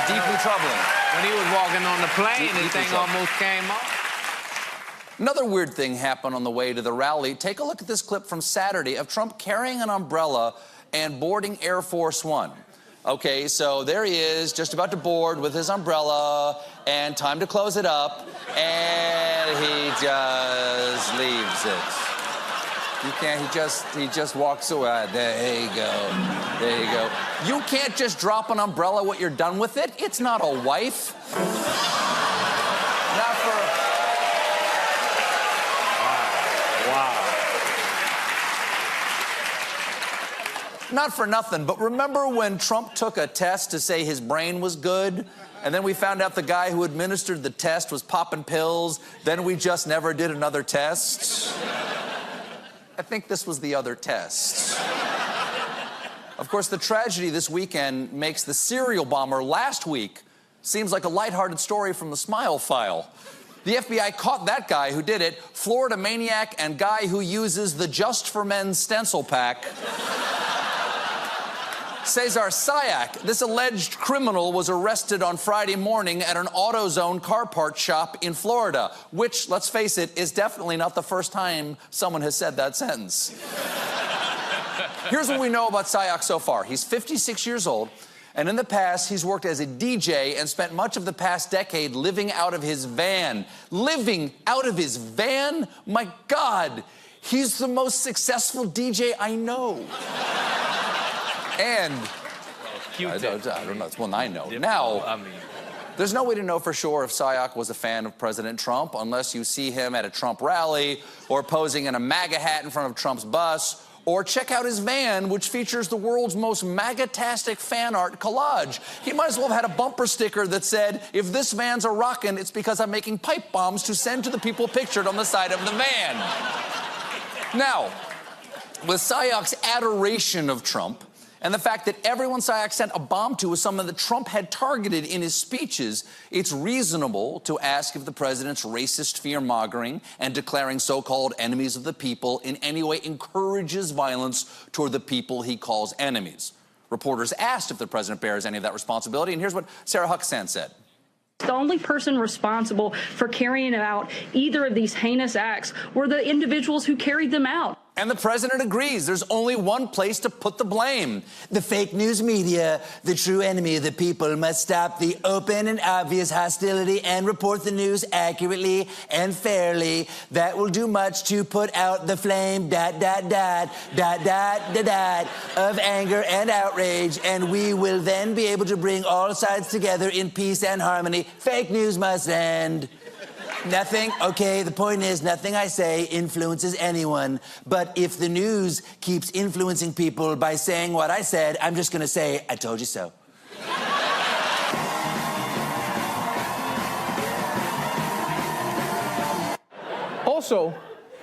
deeply troubling. When he was walking on the plane, the thing almost came off. Another weird thing happened on the way to the rally. Take a look at this clip from Saturday of Trump carrying an umbrella and boarding Air Force One. Okay, so there he is, just about to board with his umbrella, and time to close it up, and he just leaves it. You can't, he just walks away. There you go. There you go. You can't just drop an umbrella when you're done with it. It's not a wife. Not for... Wow. Not for nothing, but remember when Trump took a test to say his brain was good? And then we found out the guy who administered the test was popping pills. Then we just never did another test. I think this was the other test. Of course, the tragedy this weekend makes the serial bomber last week seems like a lighthearted story from the Smile File. The FBI caught that guy who did it, Florida maniac and guy who uses the Just for Men stencil pack. Cesar Sayak, this alleged criminal, was arrested on Friday morning at an AutoZone car part shop in Florida, which, let's face it, is definitely not the first time someone has said that sentence. Here's what we know about Sayak so far. He's 56 years old, and in the past, he's worked as a DJ and spent much of the past decade living out of his van. Living out of his van? My God, he's the most successful DJ I know. And I don't know, it's one I know. Now, there's no way to know for sure if Sayak was a fan of President Trump unless you see him at a Trump rally or posing in a MAGA hat in front of Trump's bus, or check out his van, which features the world's most MAGA-tastic fan art collage. He might as well have had a bumper sticker that said, "If this van's a rockin', it's because I'm making pipe bombs to send to the people pictured on the side of the van." Now, with Sayak's adoration of Trump, and the fact that everyone Sayak sent a bomb to was someone that Trump had targeted in his speeches, it's reasonable to ask if the president's racist fear-mongering and declaring so-called enemies of the people in any way encourages violence toward the people he calls enemies. Reporters asked if the president bears any of that responsibility, and here's what Sarah Huckabee said. The only person responsible for carrying out either of these heinous acts were the individuals who carried them out. And the president agrees. There's only one place to put the blame. The fake news media, the true enemy of the people, must stop the open and obvious hostility and report the news accurately and fairly. That will do much to put out the flame, of anger and outrage, and we will then be able to bring all sides together in peace and harmony. Fake news must end. Nothing, okay, the point is, nothing I say influences anyone. But if the news keeps influencing people by saying what I said, I'm just gonna say, I told you so. Also,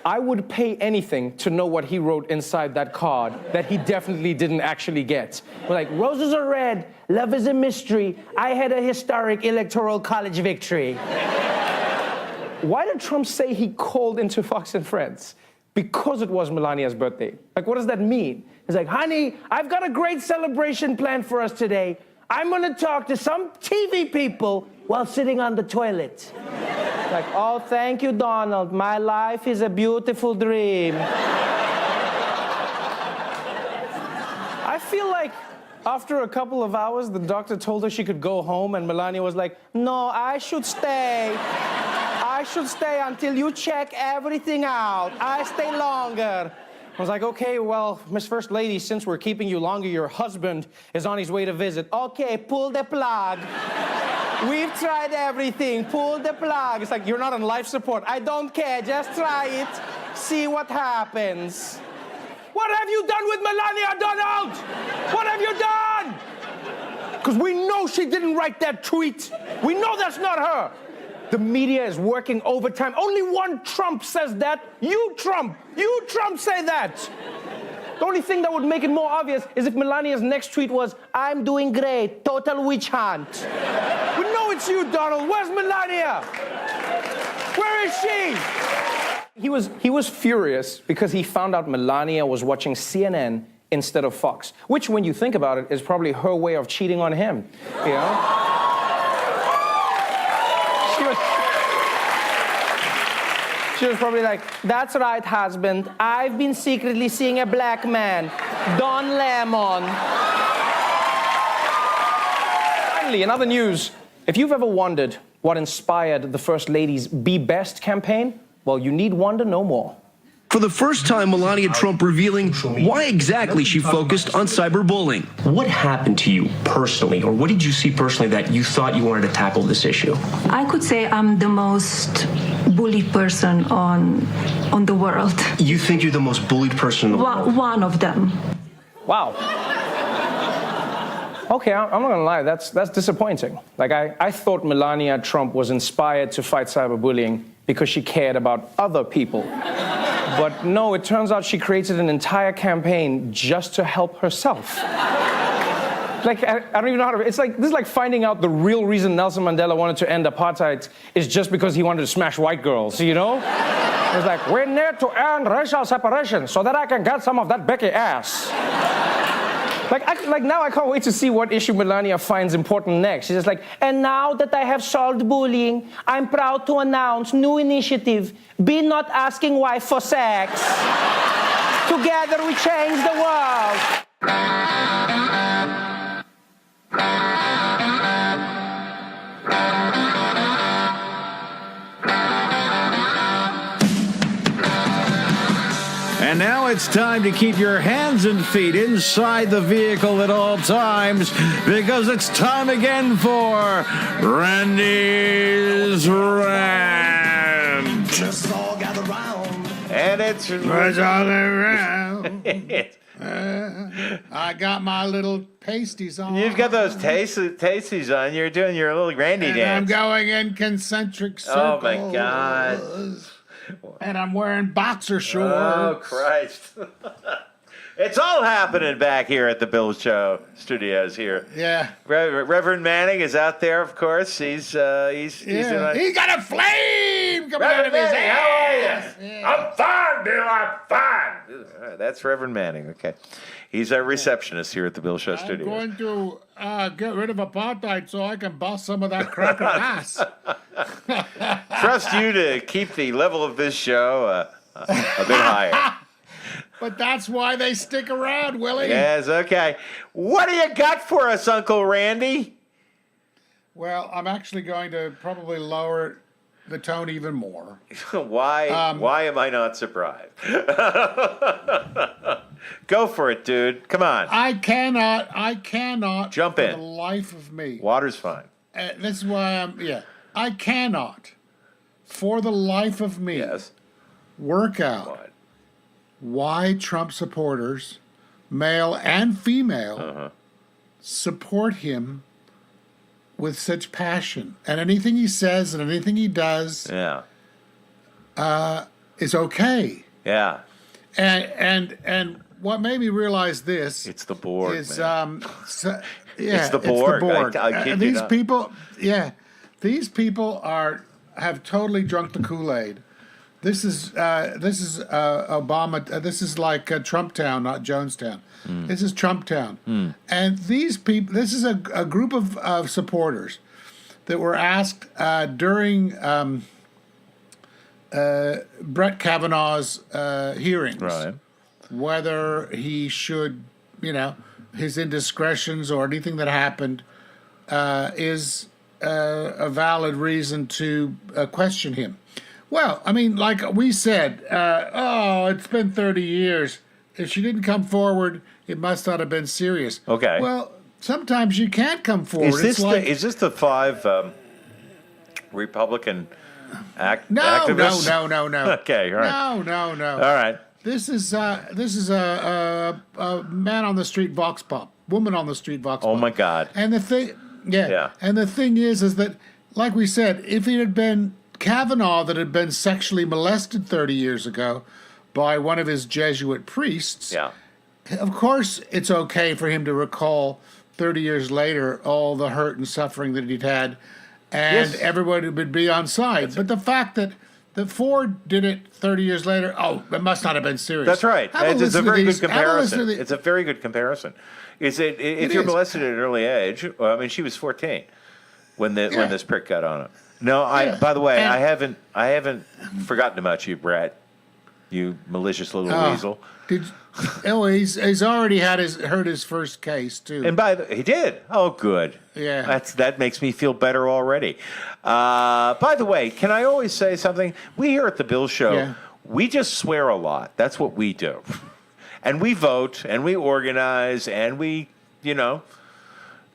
I would pay anything to know what he wrote inside that card that he definitely didn't actually get. Like, roses are red, love is a mystery, I had a historic electoral college victory. Why did Trump say he called into Fox and Friends? Because it was Melania's birthday. Like, what does that mean? He's like, honey, I've got a great celebration planned for us today. I'm gonna talk to some TV people while sitting on the toilet. Like, oh, thank you, Donald. My life is a beautiful dream. I feel like after a couple of hours, the doctor told her she could go home, and Melania was like, no, I should stay. I should stay until you check everything out. I stay longer. I was like, okay, well, Miss First Lady, since we're keeping you longer, your husband is on his way to visit. Okay, pull the plug. We've tried everything. Pull the plug. It's like, you're not on life support. I don't care. Just try it. See what happens. What have you done with Melania, Donald? What have you done? Because we know she didn't write that tweet. We know that's not her. The media is working overtime. Only one Trump says that. You, Trump say that. The only thing that would make it more obvious is if Melania's next tweet was, I'm doing great, total witch hunt. We know it's you, Donald. Where's Melania? Where is she? He was furious because he found out Melania was watching CNN instead of Fox, which, when you think about it, is probably her way of cheating on him, you know? She was probably like, that's right, husband. I've been secretly seeing a black man, Don Lemon. Finally, in other news, if you've ever wondered what inspired the First Lady's Be Best campaign, well, you need wonder no more. For the first time, Melania Trump revealing why exactly she focused on cyberbullying. What happened to you personally, or what did you see personally that you thought you wanted to tackle this issue? I could say I'm the most bullied person on the world. You think you're the most bullied person in the world? One of them. Wow. Okay, I'm not gonna lie, that's disappointing. Like, I thought Melania Trump was inspired to fight cyberbullying because she cared about other people. But no, it turns out she created an entire campaign just to help herself. Like, I don't even know how to, this is like finding out the real reason Nelson Mandela wanted to end apartheid is just because he wanted to smash white girls, you know? It's like, we need to end racial separation so that I can get some of that Becky ass. Like now I can't wait to see what issue Melania finds important next. She's just like, and now that I have solved bullying, I'm proud to announce new initiative, Be Not Asking Wife for Sex. Together we change the world. And now it's time to keep your hands and feet inside the vehicle at all times, because it's time again for Randy's Rant. And it's all around. I got my little pasties on. You've got those tasties on. You're doing your little Randy and dance. I'm going in concentric circles. Oh, my God. And I'm wearing boxer shorts. Oh, Christ. It's all happening back here at the Bill Show studios here. Yeah. Reverend Manning is out there, of course. He's He's got a flame coming out of his Manning, ass. how are you? Yeah. I'm fine, Bill. I'm fine. That's Reverend Manning. Okay. He's a receptionist here at the Bill Show studios. I'm going to get rid of apartheid so I can bust some of that cracker ass. Trust you to keep the level of this show a bit higher. But that's why they stick around, Willie. Yes, okay. What do you got for us, Uncle Randy? Well, I'm actually going to probably lower the tone even more. Why am I not surprised? Go for it, dude. Come on. I cannot Jump for in. the life of me. Water's fine. This is why I cannot for the life of me work out why Trump supporters, male and female, support him with such passion. And anything he says and anything he does is okay. Yeah. And what made me realize this it's the Borg, is man. It's the It's Borg. the Borg. I kid you These not. people, these people have totally drunk the Kool-Aid. This is Obama. This is like Trump Town, not Jonestown. This is Trump Town, and these people. This is a group of supporters that were asked during Brett Kavanaugh's hearings whether he should, his indiscretions or anything that happened is a valid reason to question him. Well, I mean, like we said, it's been 30 years. If she didn't come forward, it must not have been serious. Okay. Well, sometimes you can't come forward. Is this the 5 Republican activists? No. Okay, all right. No. All right. This is a man on the street vox pop, woman on the street vox pop. Oh my God. And the thing, and the thing is that, like we said, if it had been Kavanaugh that had been sexually molested 30 years ago by one of his Jesuit priests, of course it's okay for him to recall 30 years later all the hurt and suffering that he'd had, and everybody would be on side. But the fact that Ford did it 30 years later, it must not have been serious. That's right. It's a very good comparison. It's a very good comparison. If you're molested at an early age, well, I mean, she was 14 when this prick got on it. No, by the way, I haven't forgotten about you, Brett. You malicious little weasel. He's already heard his first case too. And he did. Oh, good. Yeah. That makes me feel better already. By the way, can I always say something? We here at the Bill Show, We just swear a lot. That's what we do. And we vote, and we organize, and we,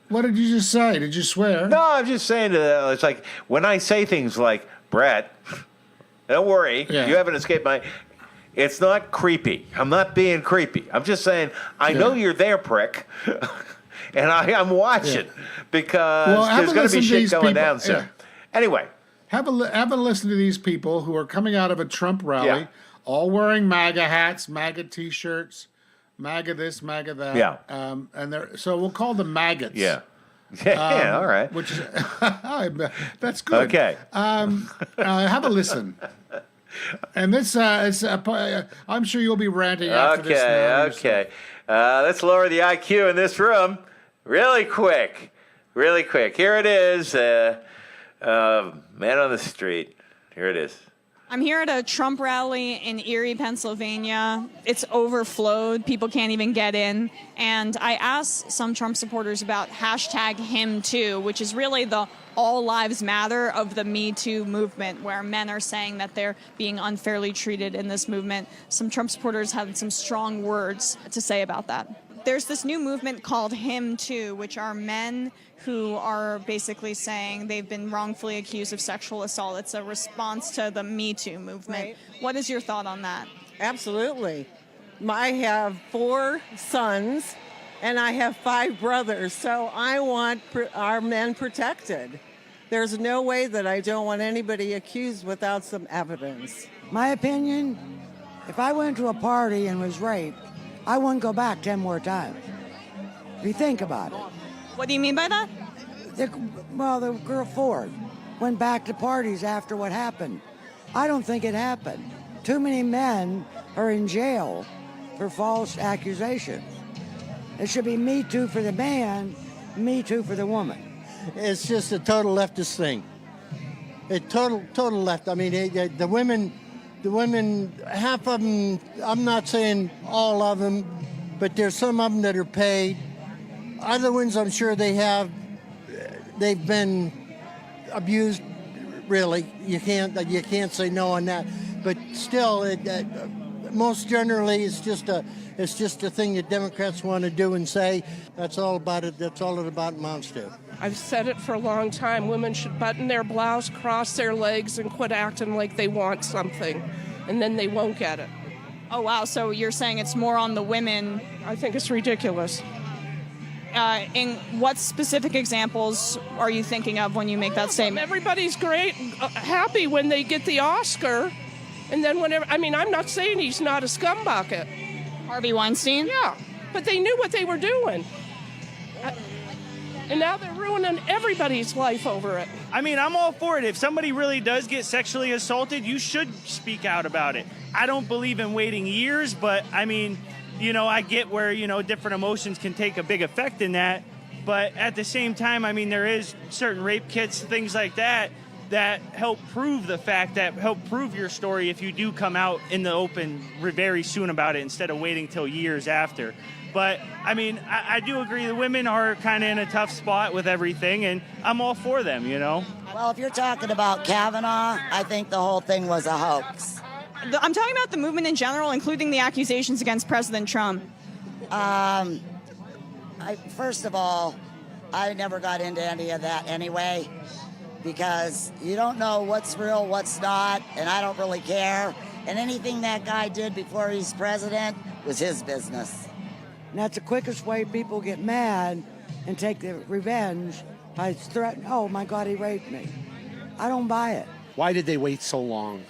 What did you just say? Did you swear? No, I'm just saying it's like when I say things like, Brett, don't worry, you haven't escaped my... It's not creepy. I'm not being creepy. I'm just saying, I know you're there, prick. And I'm watching because there's going to be shit going down soon. Anyway. Have a listen to these people who are coming out of a Trump rally, all wearing MAGA hats, MAGA T-shirts, MAGA this, MAGA that. Yeah. And so we'll call them maggots. Yeah. Yeah, all right. Which is, that's good. Okay. Have a listen. And this, I'm sure you'll be ranting after this. Okay. Let's lower the IQ in this room really quick. Really quick. Here it is. Man on the street. Here it is. I'm here at a Trump rally in Erie, Pennsylvania. It's overflowed. People can't even get in. And I asked some Trump supporters about #HimToo, which is really the all lives matter of the Me Too movement, where men are saying that they're being unfairly treated in this movement. Some Trump supporters had some strong words to say about that. There's this new movement called HimToo, which are men who are basically saying they've been wrongfully accused of sexual assault. It's a response to the Me Too movement. Right. What is your thought on that? Absolutely. I have 4 sons and I have 5 brothers, so I want our men protected. There's no way that I don't want anybody accused without some evidence. My opinion, if I went to a party and was raped, I wouldn't go back 10 more times. If you think about it. What do you mean by that? The girl Ford went back to parties after what happened. I don't think it happened. Too many men are in jail for false accusations. It should be Me Too for the man, Me Too for the woman. It's just a total leftist thing. Total left. I mean, the women, half of them, I'm not saying all of them, but there's some of them that are paid. Other ones, I'm sure they've been abused. Really, you can't say no on that. But still, most generally, it's just a thing that Democrats want to do and say. That's all about it. That's all it about amounts to. I've said it for a long time. Women should button their blouse, cross their legs, and quit acting like they want something, and then they won't get it. Oh, wow. So you're saying it's more on the women? I think it's ridiculous. In what specific examples are you thinking of when you make that statement? Everybody's happy when they get the Oscar, and then whenever, I'm not saying he's not a scumbucket. Harvey Weinstein? Yeah, but they knew what they were doing. And now they're ruining everybody's life over it. I'm all for it. If somebody really does get sexually assaulted, you should speak out about it. I don't believe in waiting years, but I get where, different emotions can take a big effect in that. But at the same time, there is certain rape kits, things like that help prove help prove your story if you do come out in the open very soon about it instead of waiting till years after. But, I do agree the women are kind of in a tough spot with everything, and I'm all for them, Well, if you're talking about Kavanaugh, I think the whole thing was a hoax. I'm talking about the movement in general, including the accusations against President Trump. First of all, I never got into any of that anyway, because you don't know what's real, what's not, and I don't really care. And anything that guy did before he's president was his business. And that's the quickest way people get mad and take the revenge by threatening, oh my God, he raped me. I don't buy it. Why did they wait so long?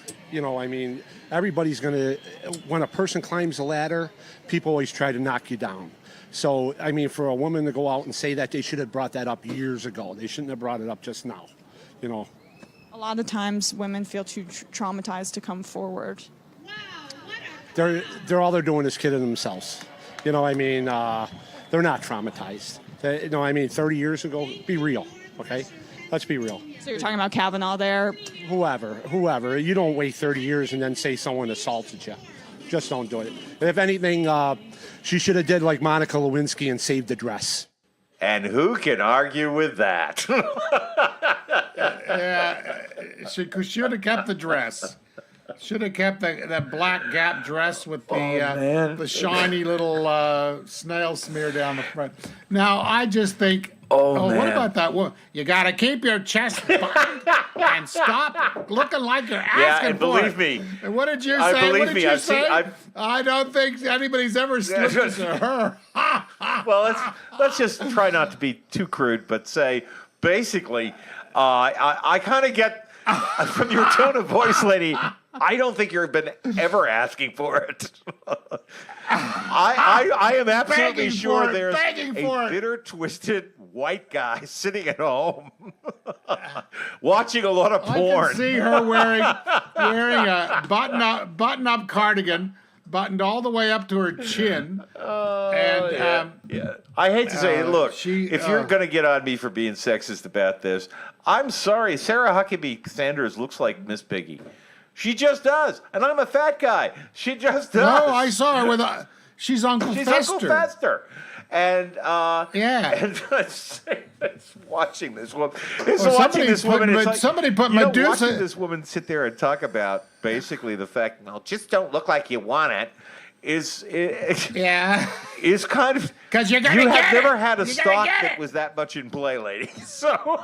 Everybody's going to, when a person climbs a ladder, people always try to knock you down. So, for a woman to go out and say that, they should have brought that up years ago. They shouldn't have brought it up just now, A lot of times women feel too traumatized to come forward. They're doing is kidding themselves. They're not traumatized. 30 years ago, be real, okay? Let's be real. So you're talking about Kavanaugh there? Whoever. You don't wait 30 years and then say someone assaulted you. Just don't do it. And if anything, she should have did like Monica Lewinsky and saved the dress. And who can argue with that? She should have kept the dress. Should have kept the black Gap dress with the shiny little snail smear down the front. Now, I just think, what about that woman? You got to keep your chest buttoned and stop looking like you're asking and for believe it. me. And what did you I say? believe What did me, you I've say? seen- I don't think anybody's ever slipped into her. Well, let's just try not to be too crude, but say basically, I kind of get from your tone of voice, lady. I don't think you've been ever asking for it. I am absolutely sure there's a bitter, twisted white guy sitting at home watching a lot of porn. I can see her wearing a button-up cardigan, buttoned all the way up to her chin. Yeah. I hate to say it. Look, if you're going to get on me for being sexist about this, I'm sorry. Sarah Huckabee Sanders looks like Miss Piggy. She just does. And I'm a fat guy. She just does. No, I saw her with she's Uncle Fester. She's Uncle Fester. And yeah, and watching this woman, somebody put Medusa. Watching this woman sit there and talk about basically the fact, well, just don't look like you want it, is kind of because you have never had a stock that was that much in play, lady. So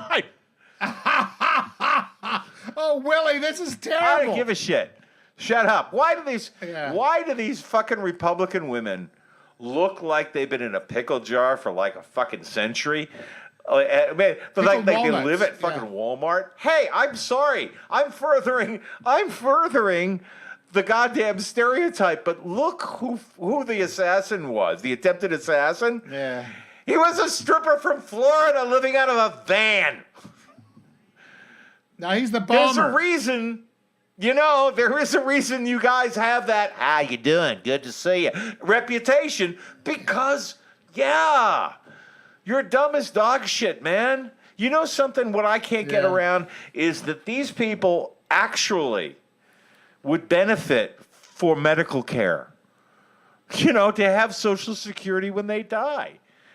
oh, Willie, this is terrible. I don't give a shit. Shut up. Why do these fucking Republican women look like they've been in a pickle jar for like a fucking century? Like they live at fucking Walmart. Hey, I'm sorry. I'm furthering the goddamn stereotype, but look who the assassin was, the attempted assassin. Yeah. He was a stripper from Florida living out of a van. Now he's the bomber. There's a reason, there is a reason you guys have that, how you doing, good to see you, reputation, because, you're dumb as dog shit, man. You know something, what I can't get around is that these people actually would benefit for medical care, to have Social Security when they die.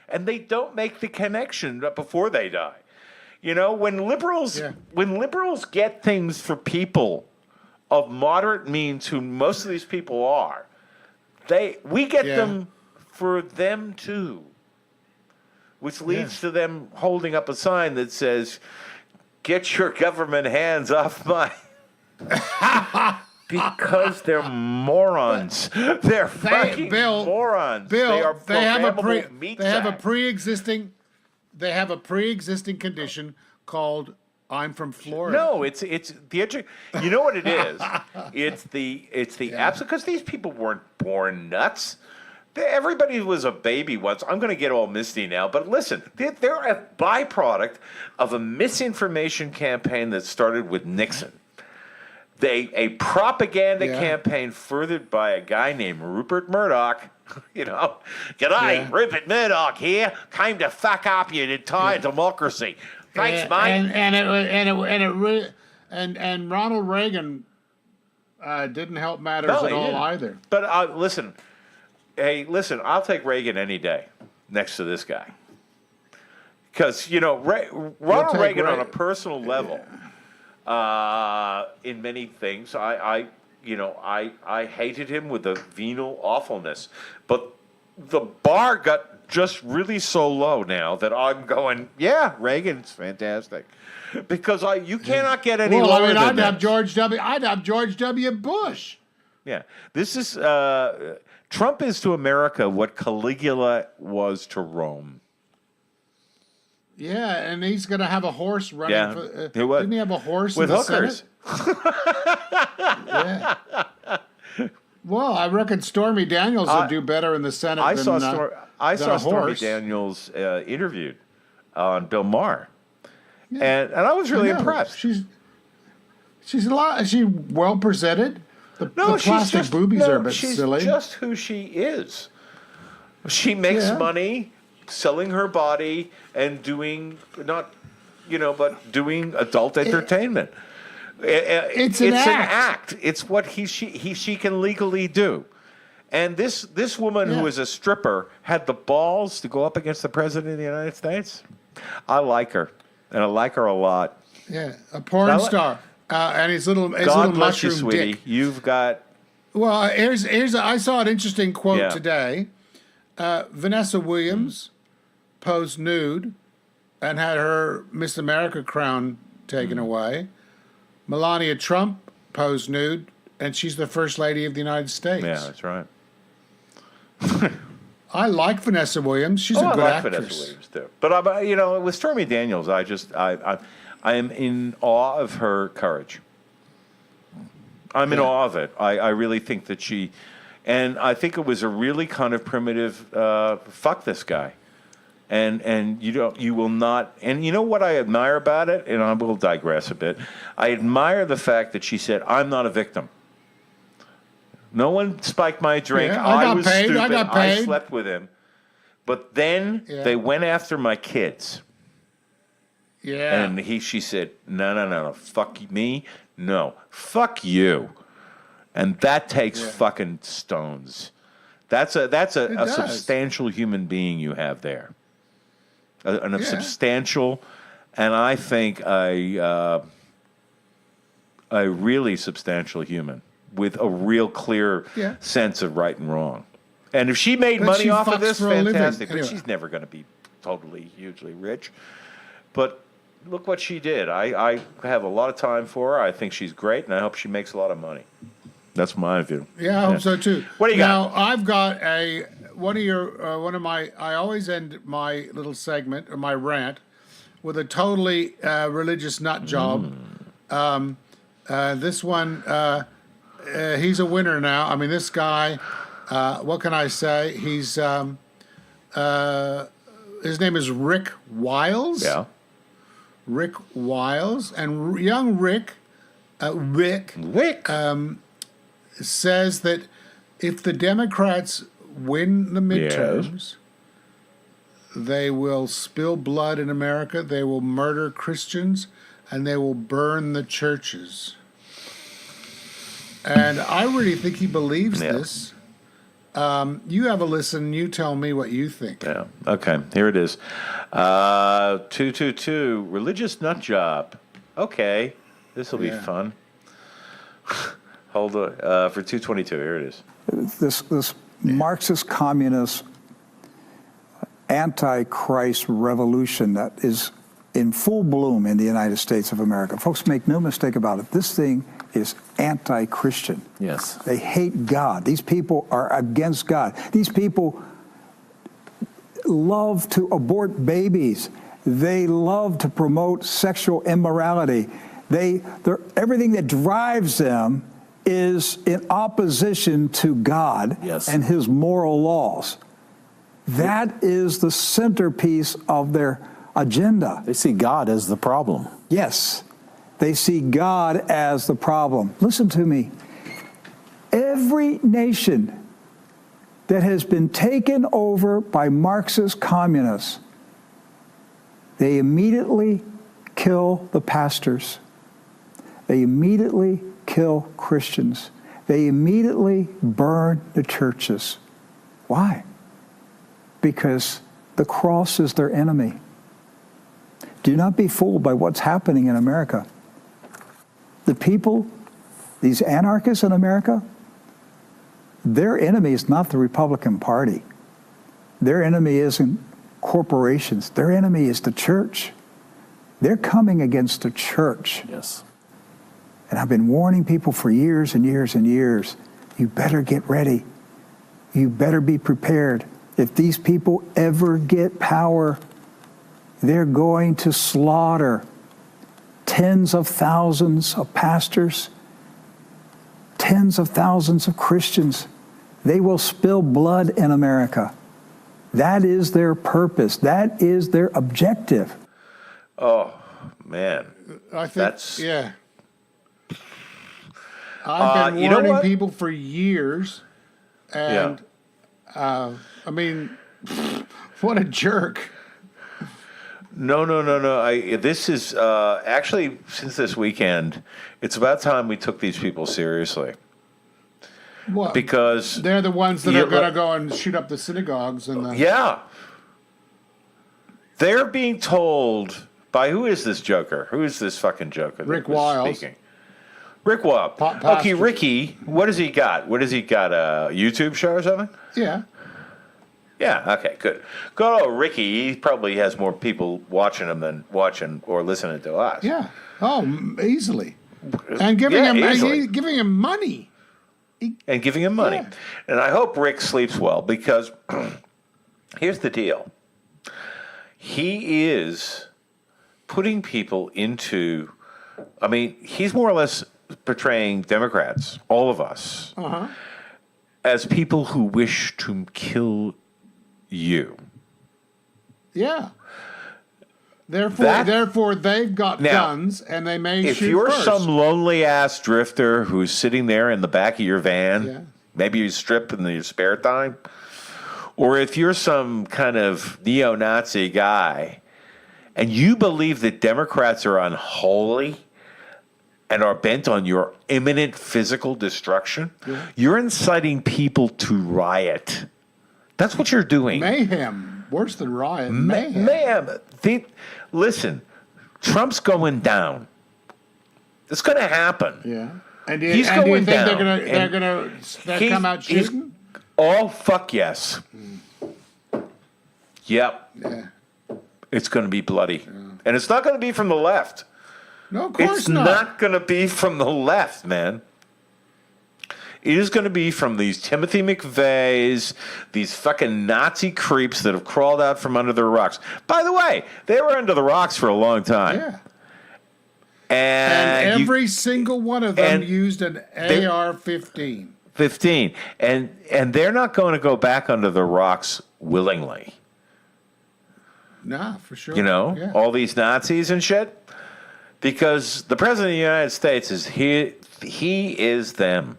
And they don't make the connection before they die. When liberals get things for people of moderate means, who most of these people are, we get them for them too. Which leads to them holding up a sign that says, "Get your government hands off my..." Because they're morons. They're fucking morons. Bill, they have a pre-existing condition called "I'm from Florida." No, it's the you know what it is? It's the absence, because these people weren't born nuts. Everybody was a baby once. I'm going to get all misty now, but listen, they're a byproduct of a misinformation campaign that started with Nixon. A propaganda campaign furthered by a guy named Rupert Murdoch. G'day, Rupert Murdoch here. Came to fuck up your entire democracy. Thanks, mate. And Ronald Reagan didn't help matters at all either. But listen, I'll take Reagan any day next to this guy. Because, Ronald Reagan on a personal level, in many things, I hated him with a venal awfulness. But the bar got just really so low now that I'm going, Reagan's fantastic. Because you cannot get any lower than I'd that. have George W. Bush. Yeah. This is... Trump is to America what Caligula was to Rome. Yeah, and he's going to have a horse running. Yeah, didn't he have a horse with in the hookers? Senate? Well, I reckon Stormy Daniels will do better in the Senate I than saw Stormy horse. Daniels interviewed on Bill Maher, and I was really impressed. She's well presented. The plastic boobies are a bit silly. She's just who she is. She makes money selling her body and doing doing adult entertainment. It's an act. It's what she can legally do. And this woman who is a stripper had the balls to go up against the president of the United States. I like her, and I like her a lot. Yeah, a porn star. and his little God bless you, mushroom sweetie. dick. You've got. Well, I saw an interesting quote Yeah. today. Vanessa Williams posed nude and had her Miss America crown taken away. Melania Trump posed nude, and she's the First Lady of the United States. Yeah, that's right. I like Vanessa Williams. She's a good I like actress. Vanessa Williams too. But with Stormy Daniels, I am in awe of her courage. I'm in awe of it. I really think that and I think it was a really kind of primitive fuck this guy. And you will not. And you know what I admire about it? And I will digress a bit. I admire the fact that she said, "I'm not a victim. No one spiked my drink. Yeah, I got was paid. stupid. I got paid. I slept with him." But then they went after my kids. Yeah. And she said, no, fuck me, no, fuck you. And that takes fucking stones. That's a does. substantial human being you have there. A substantial, and I think a really substantial human with a real clear sense of right and wrong. And if she made But money she off of fucks this, for a living. fantastic. Anyway. But she's never going to be totally, hugely rich. But look what she did. I have a lot of time for her. I think she's great, and I hope she makes a lot of money. That's my view. Yeah, I hope so too. What do you now, got? I've got I always end my little segment or my rant with a totally religious nut job. This one, he's a winner now. I mean, this guy, what can I say? He's, his name is Rick Wiles. Yeah. Rick Wiles. And young Rick, says that if the Democrats win the midterms, they will spill blood in America, they will murder Christians, and they will burn the churches. And I really think he believes this. You have a listen. You tell me what you think. Yeah. Okay. Here it is. 222 religious nut job. Okay. This will be fun. Hold on. For 222. Here it is. This Marxist communist anti-Christ revolution that is in full bloom in the United States of America. Folks, make no mistake about it. This thing is anti-Christian. Yes. They hate God. These people are against God. These people love to abort babies. They love to promote sexual immorality. Everything that drives them is in opposition to God and his moral laws. That is the centerpiece of their agenda. They see God as the problem. Yes. They see God as the problem. Listen to me. Every nation that has been taken over by Marxist communists, they immediately kill the pastors. They immediately kill Christians. They immediately burn the churches. Why? Because the cross is their enemy. Do not be fooled by what's happening in America. The people, these anarchists in America, their enemy is not the Republican Party. Their enemy isn't corporations. Their enemy is the church. They're coming against the church. Yes. And I've been warning people for years and years and years. You better get ready. You better be prepared. If these people ever get power, they're going to slaughter tens of thousands of pastors, tens of thousands of Christians. They will spill blood in America. That is their purpose. That is their objective. Oh, man. I think, That's... yeah. I've been warning people for years, and I mean, what a jerk. No. This is actually, since this weekend, it's about time we took these people seriously. What? Because they're the ones that are going to go and shoot up the synagogues and the... Yeah. They're being told by, who is this joker? Who is this fucking joker? Rick Wiles. Speaking? Rick Wilde. Pastor. Okay, Ricky, what has he got? What has he got? A YouTube show or something? Yeah. Yeah, okay, good. Good old Ricky, he probably has more people watching him than watching or listening to us. Yeah. Oh, easily. And giving easily. him money. And giving him money. Yeah. And I hope Rick sleeps well because here's the deal. He is putting people into, I mean, he's more or less portraying Democrats, all of us, as people who wish to kill you. Yeah. Therefore, they've got guns and they may shoot If you're first. some lonely ass drifter who's sitting there in the back of your van, maybe you strip in your spare time, or if you're some kind of neo-Nazi guy and you believe that Democrats are unholy and are bent on your imminent physical destruction, you're inciting people to riot. That's what you're doing. Mayhem. Worse than riot. Mayhem. Mayhem. Listen, Trump's going down. It's going to happen. Yeah. And he's do you going think down. they're gonna come out shooting? Oh, fuck yes. Yep. Yeah. It's going to be bloody. And it's not going to be from the left. No, of course It's not going to be from the left, man. It is going to be from these Timothy McVeighs, these fucking Nazi creeps that have crawled out from under their rocks. By the way, they were under the rocks for a long time. Yeah. And every single one of them used an AR-15. 15. And they're not going to go back under the rocks willingly. Nah, for sure. You know, Yeah. all these Nazis and shit. Because the President of the United States is he is them.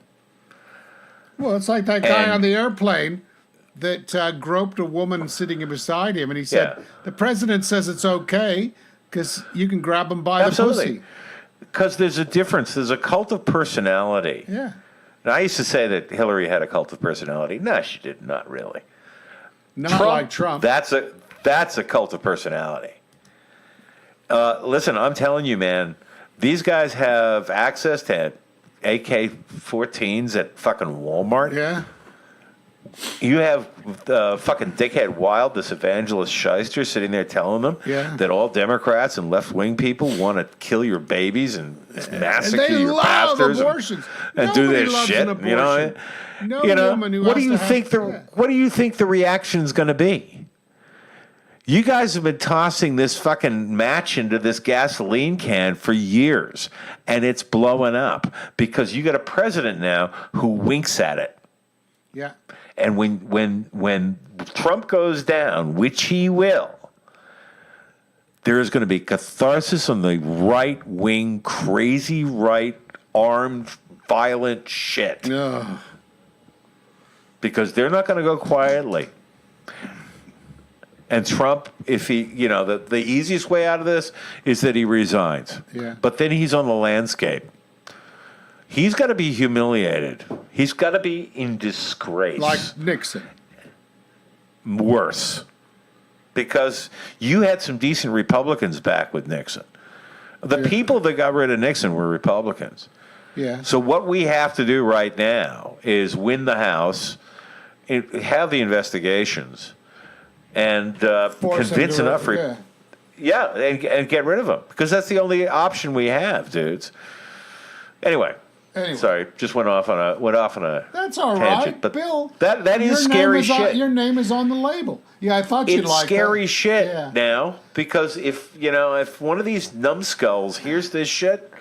Well, it's like that guy on the airplane that groped a woman sitting beside him, and he said, the president says it's okay because you can grab him by the pussy. Because there's a difference. There's a cult of personality. Yeah. And I used to say that Hillary had a cult of personality. No, she did not really. Not like Trump. That's a cult of personality. Listen, I'm telling you, man, these guys have access to AK-14s at fucking Walmart. Yeah. You have fucking dickhead Wild, this evangelist shyster, sitting there telling them that all Democrats and left-wing people want to kill your babies and massacre And they your love pastors abortions. and do Nobody this loves shit. an You know, abortion. No woman who what do has you to have- think what do you think the reaction is going to be? You guys have been tossing this fucking match into this gasoline can for years, and it's blowing up because you got a president now who winks at it. Yeah. And when Trump goes down, which he will, there is going to be catharsis on the right wing, crazy right, armed, violent shit. Because they're not going to go quietly. And Trump, if he, the easiest way out of this is that he resigns. Yeah. But then he's on the landscape. He's got to be humiliated. He's got to be in disgrace. Like Nixon. Worse. Because you had some decent Republicans back with Nixon. The people that got rid of Nixon were Republicans. Yeah. So what we have to do right now is win the House, have the investigations, and convince enough. And get rid of them because that's the only option we have, dudes. Anyway, sorry, just went off on a That's all tangent, right, but Bill. That is scary shit. Your name is on the label. Yeah, I thought you'd It's like scary that. shit now because if one of these numbskulls hears this shit,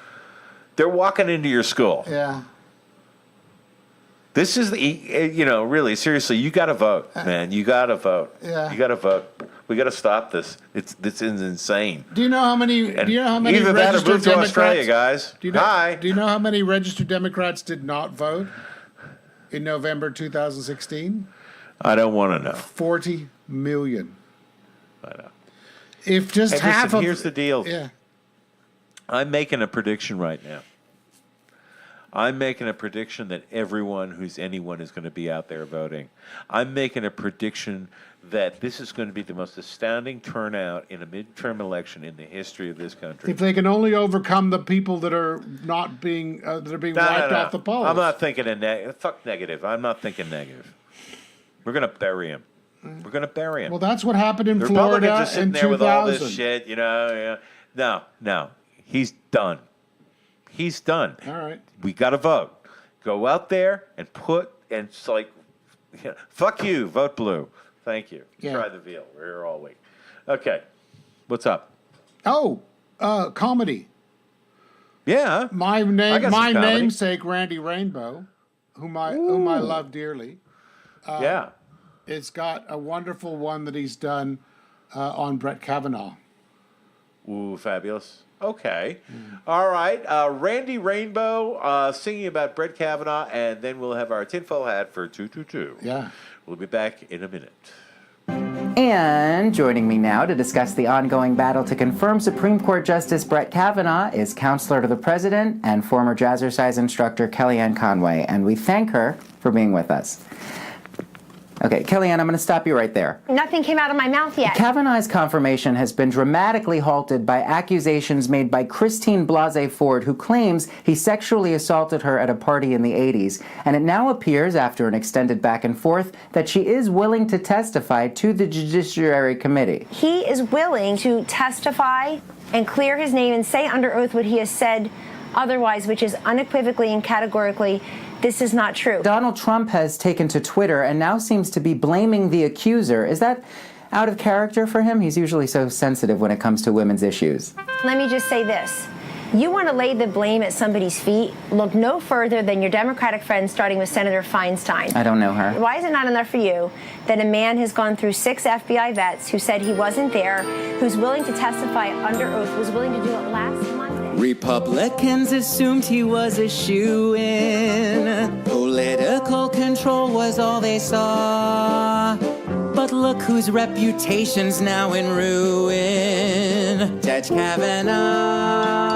they're walking into your school. Yeah. This is really seriously, you got to vote, man. You got to vote. Yeah. You got to vote. We got to stop this. This is insane. Do you know how many? And Do you know how many either that or registered move to Democrats? Australia, guys. Do you know, Hi. Do you know how many registered Democrats did not vote in November 2016? I don't want to know. 40 million. I know. If just Hey, half listen, of here's the deal. Yeah. I'm making a prediction right now. I'm making a prediction that everyone who's anyone is going to be out there voting. I'm making a prediction that this is going to be the most astounding turnout in a midterm election in the history of this country. If they can only overcome the people that are not being wiped off the polls. I'm not thinking fuck negative. I'm not thinking negative. We're going to bury him. We're going to bury him. Well, that's what happened in the Florida Republicans are sitting in there 2000. with all this shit, No, he's done. He's done. All right. We got to vote. Go out there and it's like, fuck you, vote blue. Thank you. Yeah. Try the veal. We're here all week. Okay. What's up? Oh, comedy. Yeah. My comedy. namesake, Randy Rainbow, whom I love dearly. Yeah. It's got a wonderful one that he's done on Brett Kavanaugh. Ooh, fabulous. Okay. All right. Randy Rainbow singing about Brett Kavanaugh, and then we'll have our tinfoil hat for 222. Yeah. We'll be back in a minute. And joining me now to discuss the ongoing battle to confirm Supreme Court Justice Brett Kavanaugh is Counselor to the President and former Jazzercise instructor Kellyanne Conway, and we thank her for being with us. Okay, Kellyanne, I'm going to stop you right there. Nothing came out of my mouth yet. Kavanaugh's confirmation has been dramatically halted by accusations made by Christine Blasey Ford, who claims he sexually assaulted her at a party in the 80s. And it now appears, after an extended back and forth, that she is willing to testify to the Judiciary Committee. He is willing to testify and clear his name and say under oath what he has said otherwise, which is unequivocally and categorically, this is not true. Donald Trump has taken to Twitter and now seems to be blaming the accuser. Is that out of character for him? He's usually so sensitive when it comes to women's issues. Let me just say this. You want to lay the blame at somebody's feet? Look no further than your Democratic friends, starting with Senator Feinstein. I don't know her. Why is it not enough for you that a man has gone through 6 FBI vets who said he wasn't there, who's willing to testify under oath, was willing to do it last Monday? Republicans assumed he was a shoo-in. Political control was all they saw. But look whose reputation's now in ruin. Judge Kavanaugh.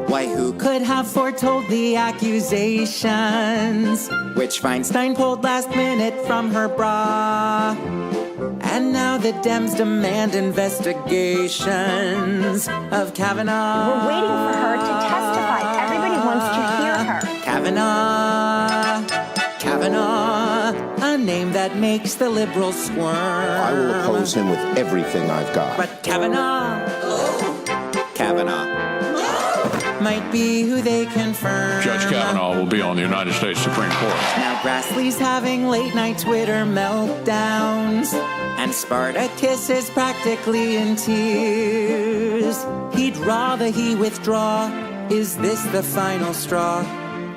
Why, who could have foretold the accusations, which Feinstein pulled last minute from her bra? And now the Dems demand investigations of Kavanaugh. We're waiting for her to testify. Everybody wants to hear her. Kavanaugh, a name that makes the liberals squirm. I will oppose him with everything I've got. But Kavanaugh might be who they confirm. Judge Kavanaugh will be on the United States Supreme Court. Now Grassley's having late night Twitter meltdowns, and Spartacus is practically in tears. He'd rather he withdraw. Is this the final straw?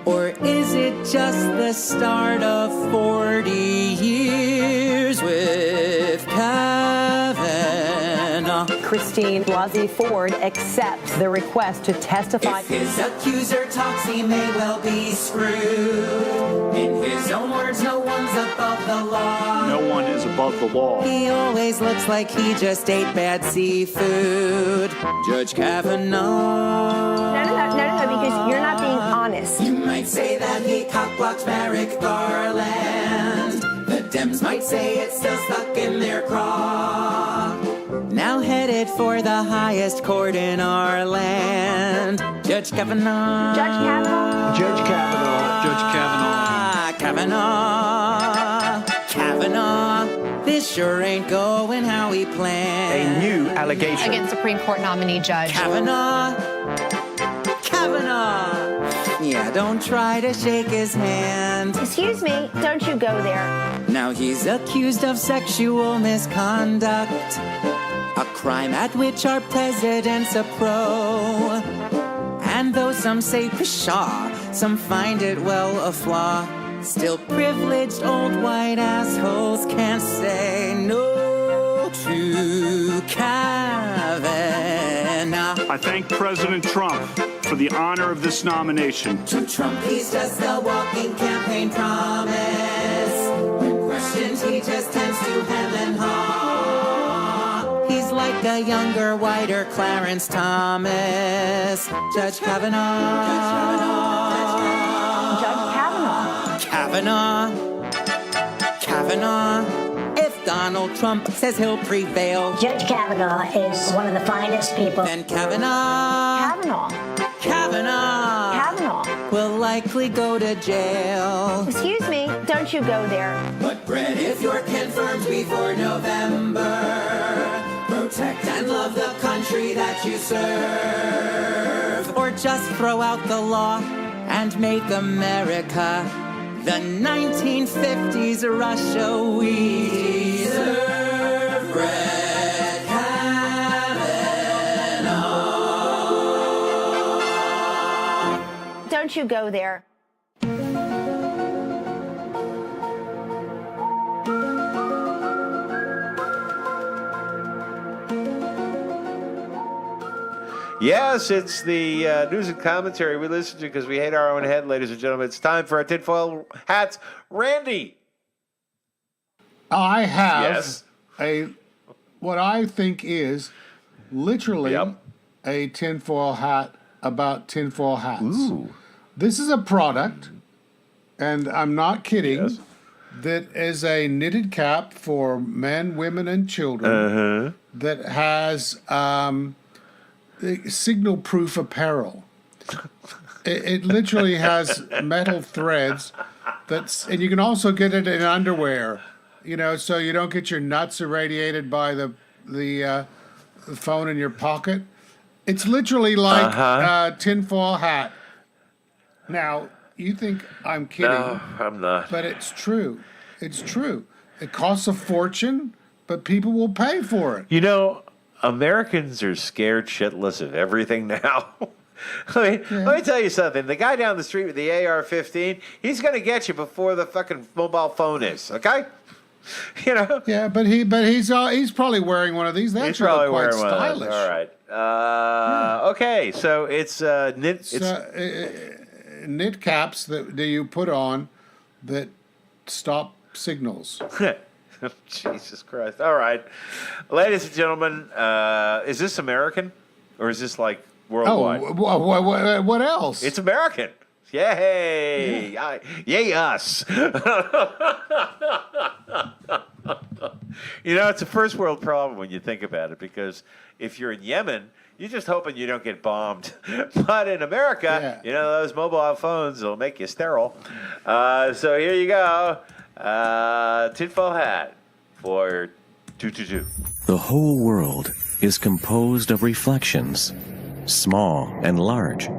Or is it just the start of 40 years with Kavanaugh? Christine Blasey Ford accepts the request to testify. If his accuser talks, he may well be screwed. In his own words, no one's above the law. No one is above the law. He always looks like he just ate bad seafood. Judge Kavanaugh. No, because you're not being honest. You might say that he cockblocked Merrick Garland. The Dems might say it's still stuck in their craw. Now headed for the highest court in our land. Judge Kavanaugh. Judge Kavanaugh. Judge Kavanaugh. Judge Kavanaugh. Kavanaugh. This sure ain't going how we planned. A new allegation against Supreme Court nominee Judge Kavanaugh. Yeah, don't try to shake his hand. Excuse me, don't you go there. Now he's accused of sexual misconduct, a crime at which our president's a pro. And though some say pshaw, some find it well a flaw, still privileged old white assholes can't say no to Kavanaugh. I thank President Trump for the honor of this nomination. To Trump, he's just a walking campaign promise. When questioned, he just tends to hem and haw. He's like a younger, whiter Clarence Thomas. Judge Kavanaugh. Judge Kavanaugh. Kavanaugh. If Donald Trump says he'll prevail, Judge Kavanaugh is one of the finest people. then Kavanaugh will likely go to jail. Excuse me, don't you go there. But Brett, if you're confirmed before November, protect and love the country that you serve. Or just throw out the law and make America the 1950s Russia we deserve. Brett Kavanaugh. Don't you go there. Yes, it's the news and commentary we listen to because we hate our own head, ladies and gentlemen. It's time for our tinfoil hats. Randy. I have Yes. what I think is literally Yep. a tinfoil hat about tinfoil hats. Ooh. This is a product, and I'm not kidding, Yes. that is a knitted cap for men, women, and children that has signal-proof apparel. It literally has metal threads and you can also get it in underwear, so you don't get your nuts irradiated by the phone in your pocket. It's literally like a tinfoil hat. Now, you think I'm kidding. No, I'm not. But it's true. It's true. It costs a fortune, but people will pay for it. Americans are scared shitless of everything now. Let me tell you something. The guy down the street with the AR-15, he's going to get you before the fucking mobile phone is, okay? Yeah, but he's probably wearing one of these. That's really quite stylish. All right. Okay, so it's knit. Knit caps that you put on that stop signals. Jesus Christ. All right. Ladies and gentlemen, is this American or is this like worldwide? Oh, what else? It's American. Yay. Yeah. Yay us. It's a first world problem when you think about it, because if you're in Yemen, you're just hoping you don't get bombed. But in America, those mobile phones will make you sterile. So here you go. Tinfoil hat for 222. The whole world is composed of reflections, small and large,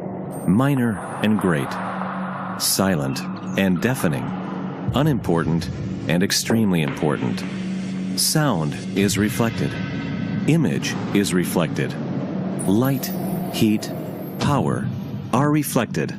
minor and great, silent and deafening, unimportant and extremely important. Sound is reflected. Image is reflected. Light, heat, power are reflected.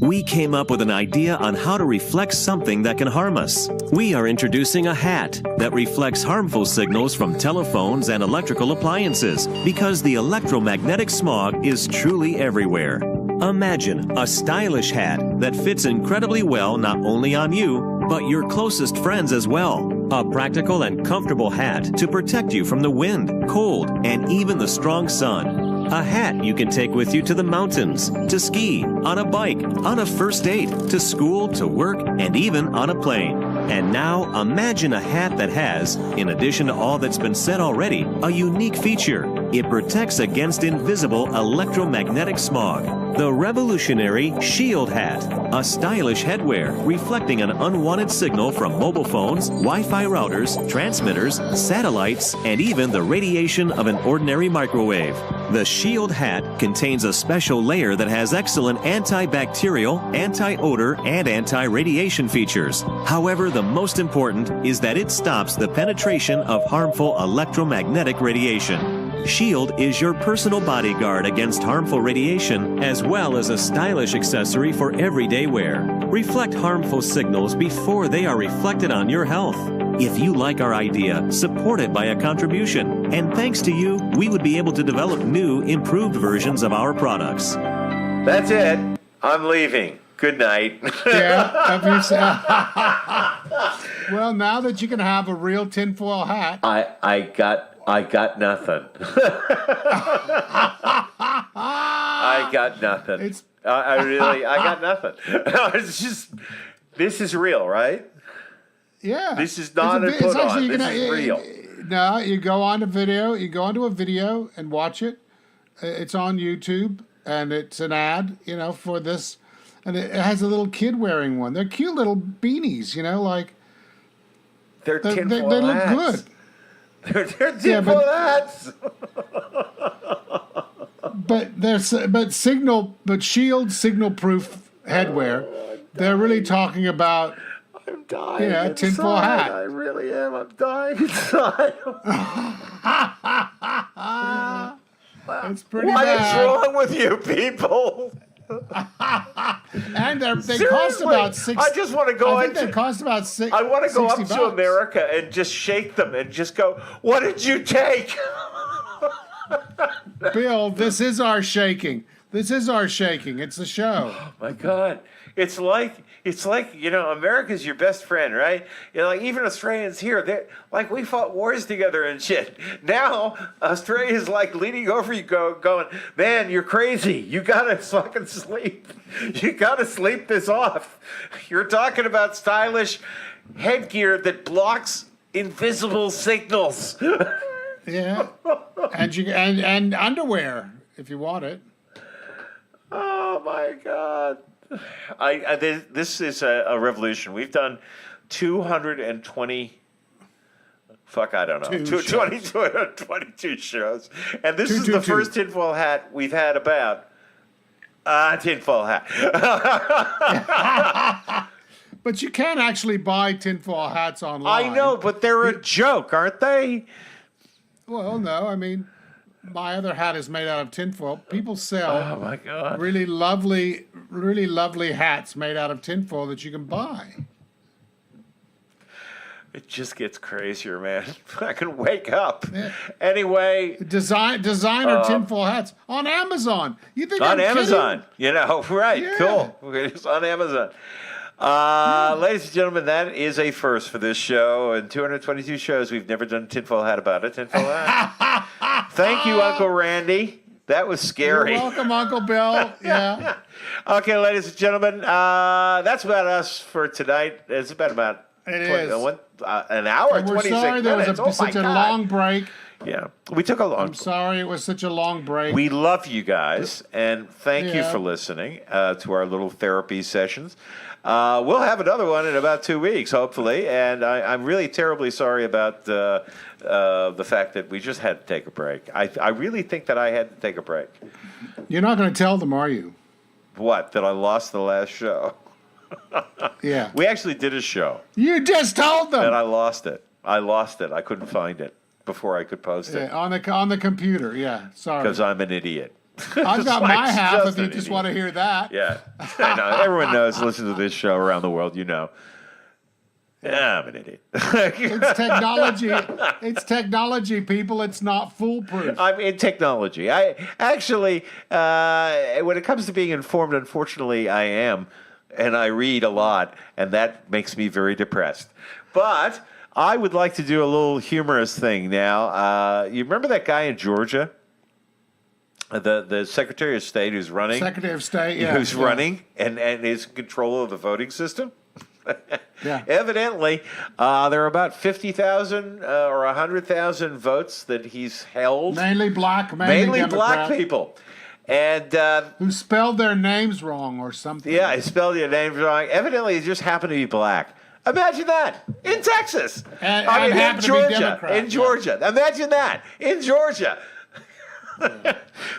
We came up with an idea on how to reflect something that can harm us. We are introducing a hat that reflects harmful signals from telephones and electrical appliances, because the electromagnetic smog is truly everywhere. Imagine a stylish hat that fits incredibly well not only on you, but your closest friends as well. A practical and comfortable hat to protect you from the wind, cold, and even the strong sun. A hat you can take with you to the mountains, to ski, on a bike, on a first date, to school, to work, and even on a plane. And now imagine a hat that has, in addition to all that's been said already, a unique feature. It protects against invisible electromagnetic smog. The revolutionary Shield Hat, a stylish headwear reflecting an unwanted signal from mobile phones, Wi-Fi routers, transmitters, satellites, and even the radiation of an ordinary microwave. The Shield Hat contains a special layer that has excellent antibacterial, anti-odor, and anti-radiation features. However, the most important is that it stops the penetration of harmful electromagnetic radiation. Shield is your personal bodyguard against harmful radiation, as well as a stylish accessory for everyday wear. Reflect harmful signals before they are reflected on your health. If you like our idea, support it by a contribution. And thanks to you, we would be able to develop new, improved versions of our products. That's it. I'm leaving. Good night. Well, now that you can have a real tinfoil hat. I got I got nothing. I got nothing. I got nothing. It's just, this is real, right? Yeah. This is not a put on. This is real. No, you go on to video. You go onto a video and watch it. It's on YouTube, and it's an ad, for this. And it has a little kid wearing one. They're cute little beanies, like. They're tinfoil they look hats. good. They're tinfoil hats. But shield signal proof headwear. They're really talking about. I'm dying. Yeah, tinfoil hat. I really am. I'm dying inside. It's pretty What bad. is wrong with you people? And they Seriously, cost about $6. I just want to go. I think they cost about $6. I want to go up $60. to America and just shake them and just go, "What did you take?" Bill, this is our shaking. This is our shaking. It's a show. Oh my God. It's like America's your best friend, right? Even Australians here, they we fought wars together and shit. Now Australia's leaning over you, going, "Man, you're crazy. You gotta fucking sleep. You gotta sleep this off. You're talking about stylish headgear that blocks invisible signals." Yeah, and underwear if you want it. Oh my God. This is a revolution. We've done 220. Fuck, I don't know. 222 shows, and this is the first tinfoil hat we've had about. Tinfoil hat. But you can actually buy tinfoil hats online. I know, but they're a joke, aren't they? Well, no. I mean, my other hat is made out of tinfoil. People sell Oh my God. really lovely hats made out of tinfoil that you can buy. It just gets crazier, man. I can wake up. Yeah. Anyway. Designer tinfoil hats on Amazon. You think on I'm Amazon? kidding? Right. Yeah. Cool. It's on Amazon. Ladies and gentlemen, that is a first for this show. In 222 shows, we've never done a tinfoil hat about it. Tinfoil hat. Thank you, Uncle Randy. That was scary. You're welcome, Uncle Bill. Yeah. Okay, ladies and gentlemen, that's about us for tonight. It's been about an hour and 26 sorry minutes. there was such a long break. Yeah, we took a long. I'm sorry it was such a long break. We love you guys, and thank you for listening to our little therapy sessions. We'll have another one in about 2 weeks, hopefully, and I'm really terribly sorry about the fact that we just had to take a break. I really think that I had to take a break. You're not going to tell them, are you? What? That I lost the last show? Yeah. We actually did a show. You just told them. And I lost it. I couldn't find it before I could post it. Yeah, on the computer. Yeah. Sorry. Because I'm an idiot. I've got my half if you an just idiot. want to hear that. Yeah. I know. Everyone knows, listen to this show around the world, I'm an idiot. It's technology. It's technology, people. It's not foolproof. I'm in technology. I actually, when it comes to being informed, unfortunately, I am. And I read a lot, and that makes me very depressed. But I would like to do a little humorous thing now. You remember that guy in Georgia? The Secretary of State who's running? Secretary of State, yeah. Who's running and is in control of the voting system? Yeah. Evidently, there are about 50,000 or 100,000 votes that he's held. Mainly black, Mainly black people. And who spelled their names wrong or something. Yeah, he spelled your names wrong. Evidently, he just happened to be black. Imagine that in Texas. And in Georgia. Democrat, in Georgia. Yeah. Imagine that in Georgia.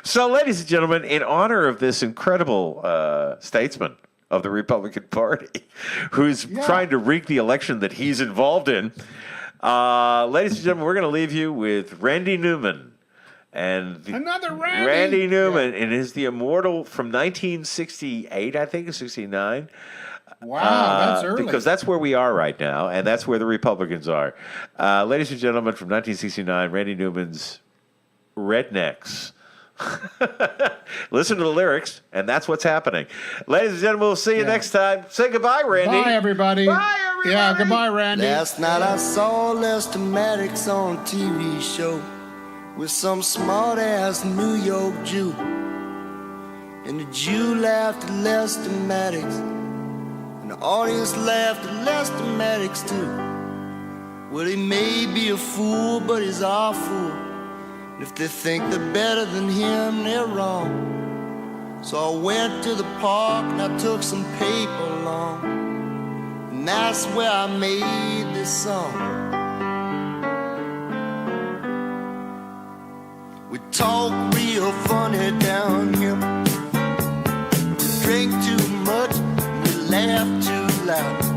So, ladies and gentlemen, in honor of this incredible statesman of the Republican Party, who's trying to rig the election that he's involved in, ladies and gentlemen, we're going to leave you with Randy Newman. And another Randy. Randy Newman, and is the immortal from 1968, I think, 69. Wow, that's early. Because that's where we are right now, and that's where the Republicans are. Ladies and gentlemen, from 1969, Randy Newman's Rednecks. Listen to the lyrics, and that's what's happening. Ladies and gentlemen, we'll see you next time. Say goodbye, Randy. Bye, everybody. Bye, everybody. Yeah, goodbye, Randy. Last night I saw Lester Maddox on a TV show with some smart-ass New York Jew. And the Jew laughed at Lester Maddox, and the audience laughed at Lester Maddox too. Well, he may be a fool, but he's our fool. And if they think they're better than him, they're wrong. So I went to the park and I took some paper along, and that's where I made this song. We talk real funny down here, we drink too much, we laugh too loud.